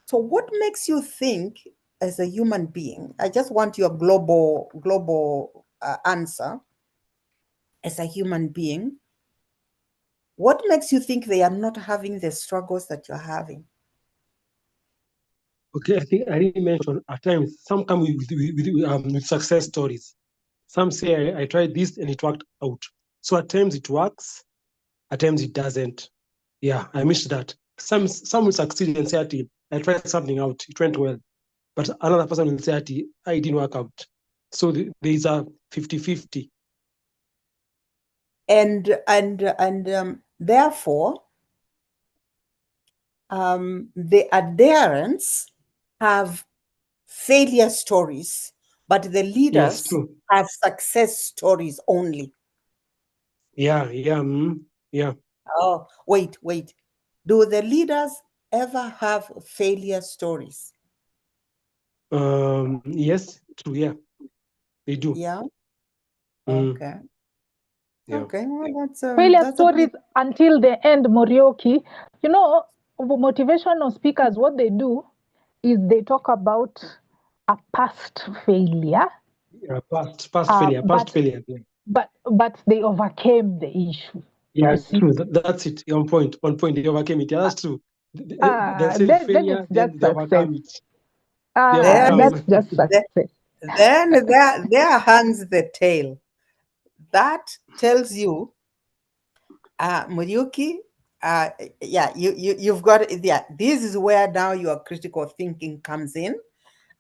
So what makes you think, as a human being, I just want your global answer, as a human being, what makes you think they are not having the struggles that you're having? Okay, I think I didn't mention at times some come with success stories. Some say I tried this and it worked out. So at times it works, at times it doesn't. Yeah, I missed that. Some will succeed and say, I tried something out, it went well. But another person will say, I didn't work out. So there is a 50-50. And therefore, the adherents have failure stories, but the leaders have success stories only. Yeah. Oh, wait. Do the leaders ever have failure stories? Yes, true, yeah. They do. Yeah. Okay. Yeah. Okay, well, failure stories until the end, Morioki. Motivational speakers, what they do is they talk about a past failure. Yeah, past failure. Yeah. But they overcame the issue. Yeah, true. That's it. On point. They overcame it. Yeah, that's true. They say failure, then they overcome it. That's just success. Then there hangs the tail. That tells you, Murioki, you've got it. Yeah, this is where now your critical thinking comes in.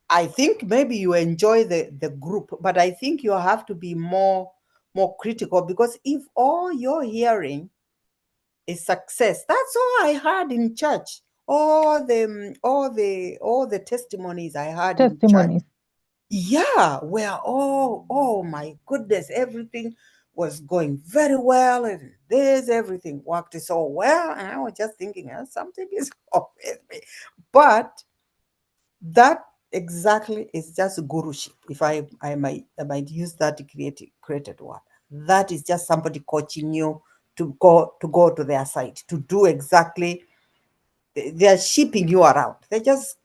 I think maybe you enjoy the group, but I think you have to be more critical, because if all you're hearing is success, that's all I heard in church. All the testimonies I heard in church. Yeah, where oh my goodness, everything was going very well, and everything worked so well. And I was just thinking, something is wrong with me. But that exactly is just guruship. If I might use that created word. That is just somebody coaching you to go to their side, to do exactly. They're shipping you around. They're just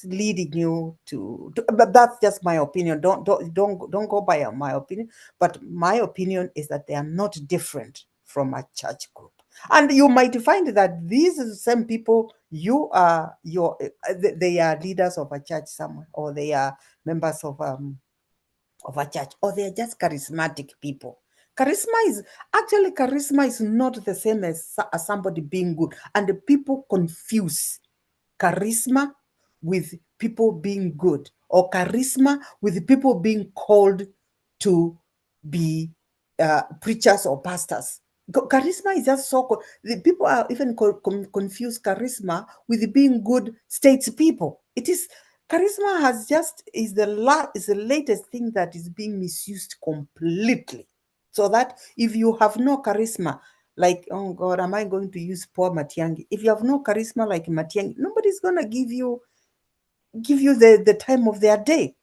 leading you to. But that's just my opinion. Don't go by my opinion. But my opinion is that they are not different from a church group. And you might find that these same people, they are leaders of a church somewhere, or they are members of a church, or they are just charismatic people. Charisma is not the same as somebody being good. And the people confuse charisma with people being good, or charisma with people being called to be preachers or pastors. Charisma is just so the people are even confuse charisma with being good statespeople. It is charisma is the latest thing that is being misused completely. So that if you have no charisma, like, oh God, am I going to use poor Matiang'i? If you have no charisma like Matiang'i, nobody's gonna give you the time of their day.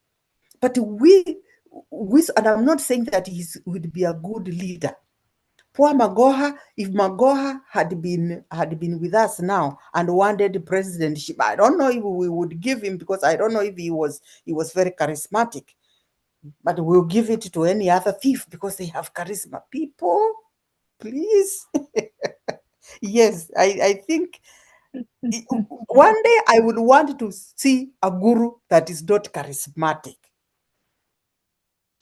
But and I'm not saying that he would be a good leader. Poor Magoha, if Magoha had been with us now and wanted presidentship, I don't know if we would give him, because I don't know if he was very charismatic. But we'll give it to any other thief because they have charisma. People, please. Yes, I think one day I would want to see a guru that is not charismatic,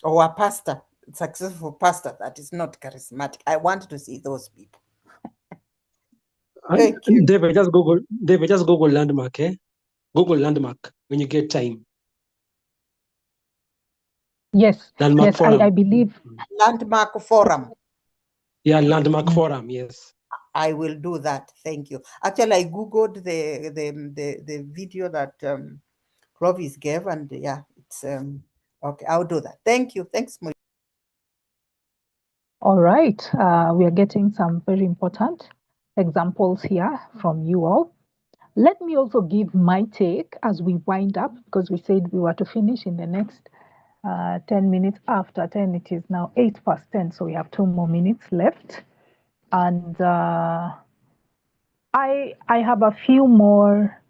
or a pastor, successful pastor that is not charismatic. I want to see those people. Thank you. David, just Google landmark, Google landmark when you get time. Yes, Landmark yes, forum. I believe. Landmark forum. Yeah, landmark forum. Yes. I will do that. Thank you. Actually, I googled the video that Clovis gave, and yeah, it's okay. I'll do that. Thank you. Thanks, Mo. All right, we are getting some very important examples here from you all. Let me also give my take as we wind up, because we said we were to finish in the next 10 minutes. After 10, it is now 10:08, so we have 2 more minutes left. And I have a few more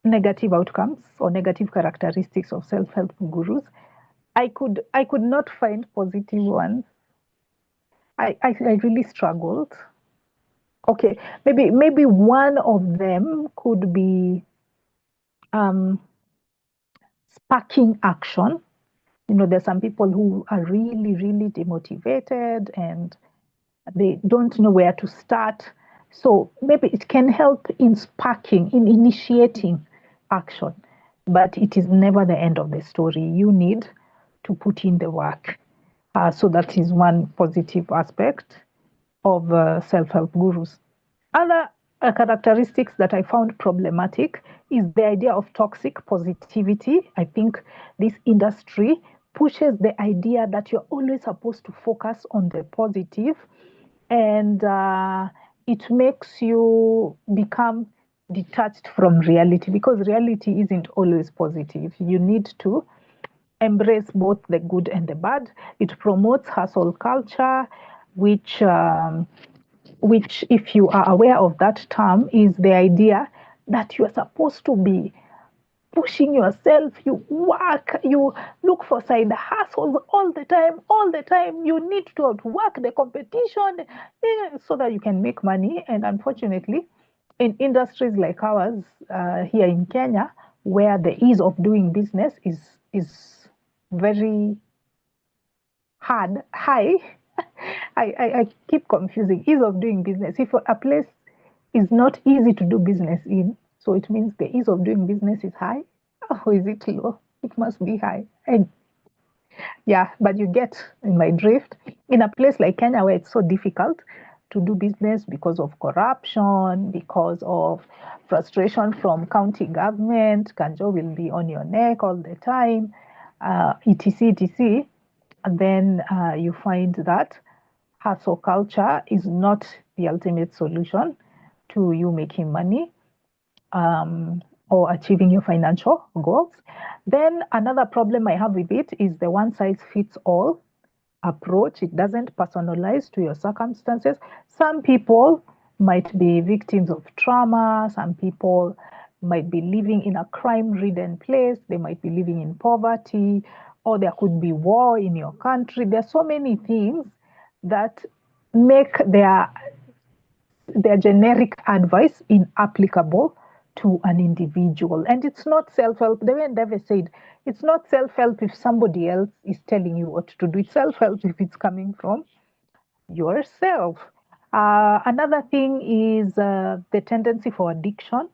negative outcomes or negative characteristics of self-help gurus. I could not find positive ones. I really struggled. Okay, maybe one of them could be sparking action. You know, there's some people who are really, really demotivated and they don't know where to start. So maybe it can help in sparking, in initiating action, but it is never the end of the story. You need to put in the work. So that is one positive aspect of self-help gurus. Other characteristics that I found problematic is the idea of toxic positivity. I think this industry pushes the idea that you're always supposed to focus on the positive, and it makes you become detached from reality, because reality isn't always positive. You need to embrace both the good and the bad. It promotes hustle culture, which if you are aware of that term, is the idea that you are supposed to be pushing yourself. You work, you look for side hustles all the time. You need to outwork the competition so that you can make money. And unfortunately, in industries like ours here in Kenya, where the ease of doing business is very high, I keep confusing ease of doing business. If a place is not easy to do business in, so it means the ease of doing business is high, or is it low? It must be high. And yeah, but you get in my drift. In a place like Kenya, where it's so difficult to do business because of corruption, because of frustration from county government, Kanjo will be on your neck all the time, etc., etc. And then you find that hustle culture is not the ultimate solution to you making money or achieving your financial goals. Then another problem I have with it is the one size fits all approach. It doesn't personalize to your circumstances. Some people might be victims of trauma. Some people might be living in a crime-ridden place. They might be living in poverty, or there could be war in your country. There are so many things that make their generic advice inapplicable to an individual. And it's not self-help. The way David said, it's not self-help if somebody else is telling you what to do. It's self-help if it's coming from yourself. Another thing is the tendency for addiction.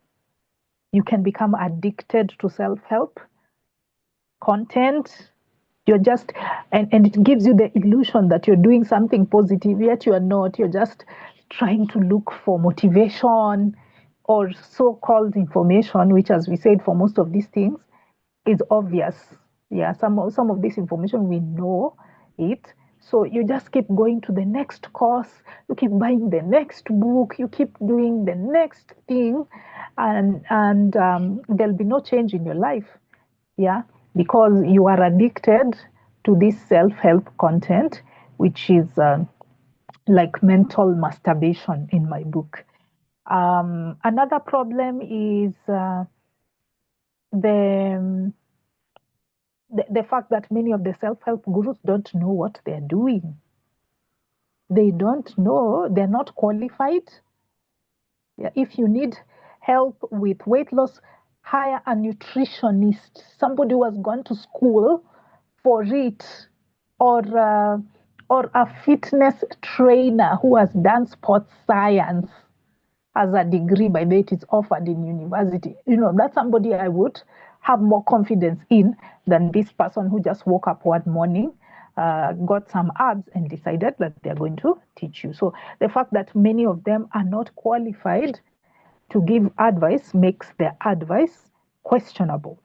You can become addicted to self-help content. You're just, and it gives you the illusion that you're doing something positive, yet you are not. You're just trying to look for motivation or so-called information, which, as we said, for most of these things, is obvious. Yeah, some of this information we know it. So you just keep going to the next course, you keep buying the next book, you keep doing the next thing, and there'll be no change in your life. Yeah, because you are addicted to this self-help content, which is like mental masturbation in my book. Another problem is the fact that many of the self-help gurus don't know what they're doing. They don't know, they're not qualified. Yeah, if you need help with weight loss, hire a nutritionist, somebody who has gone to school for it, or a fitness trainer who has done sports science as a degree. By the way, it is offered in university. You know, that's somebody I would have more confidence in than this person who just woke up one morning, got some abs, and decided that they're going to teach you. So the fact that many of them are not qualified to give advice makes their advice questionable.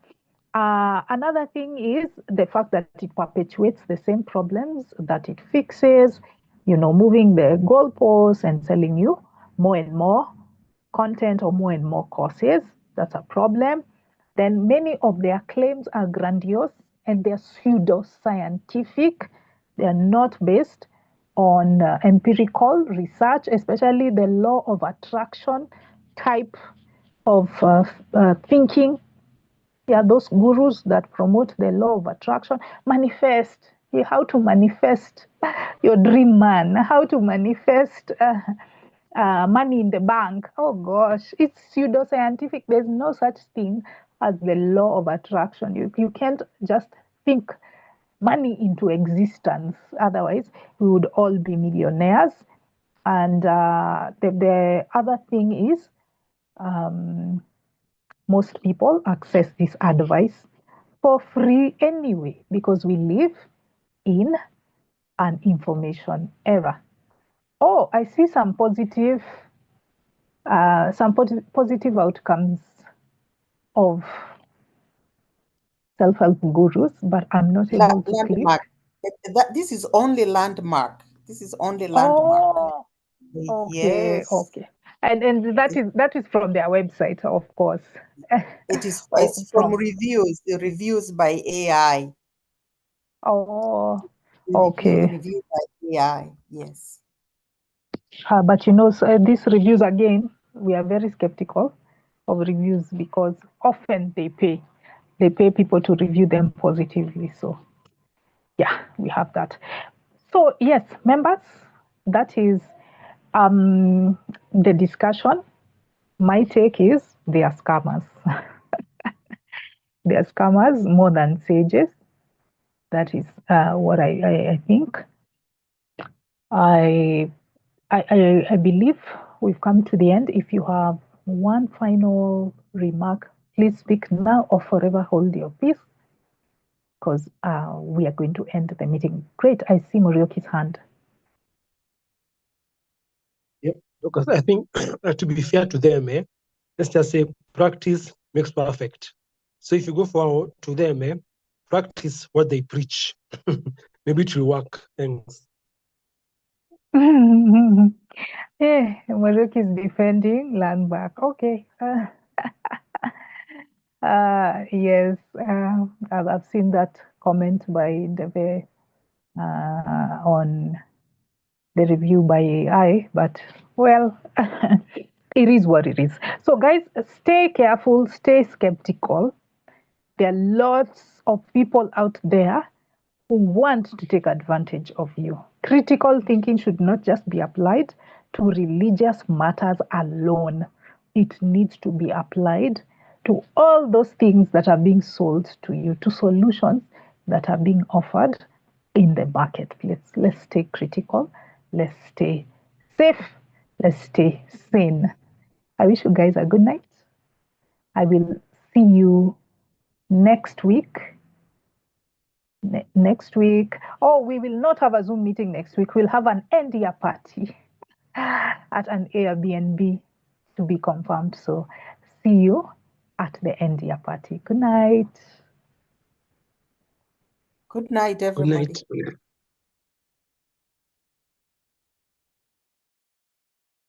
Another thing is the fact that it perpetuates the same problems that it fixes, you know, moving the goalposts and selling you more and more content or more and more courses. That's a problem. Then many of their claims are grandiose and they're pseudo-scientific. They're not based on empirical research, especially the law of attraction type of thinking. Yeah, those gurus that promote the law of attraction, manifest, how to manifest your dream man, how to manifest money in the bank. Oh gosh, it's pseudoscientific. There's no such thing as the law of attraction. You can't just think money into existence. Otherwise, we would all be millionaires. And the other thing is, most people access this advice for free anyway, because we live in an information era. Oh, I see some positive outcomes of self-help gurus, but I'm not able to Landmark. click. This is only Landmark. This is only Landmark. Oh, okay, Yes. okay. And that is from their website, of course. It's from reviews, the reviews by AI. Oh, okay. Reviews by AI, yes. But you know, so, these reviews, again, we are very skeptical of reviews because often they pay people to review them positively. So yeah, we have that. So yes, members, that is the discussion. My take is they are scammers. They are scammers more than sages. That is what I think. I believe we've come to the end. If you have one final remark, please speak now or forever hold your peace, because we are going to end the meeting. Great. I see Morioki's hand. Yep. Because I think to be fair to them, let's just say practice makes perfect. So if you go to them, practice what they preach. Maybe it will work. Thanks. Yeah, Morocco is defending land back. Okay. Yes, I've seen that comment by Deve on the review by AI, but well, it is what it is. So, guys, stay careful, stay skeptical. There are lots of people out there who want to take advantage of you. Critical thinking should not just be applied to religious matters alone, it needs to be applied to all those things that are being sold to you, to solutions that are being offered in the marketplace. Let's stay critical, let's stay safe, let's stay sane. I wish you guys a good night. I will see you next week. Next week. Oh, we will not have a Zoom meeting next week. We'll have an end year party at an Airbnb to be confirmed. So see you at the end year party. Good night. Good night, Good everybody. night.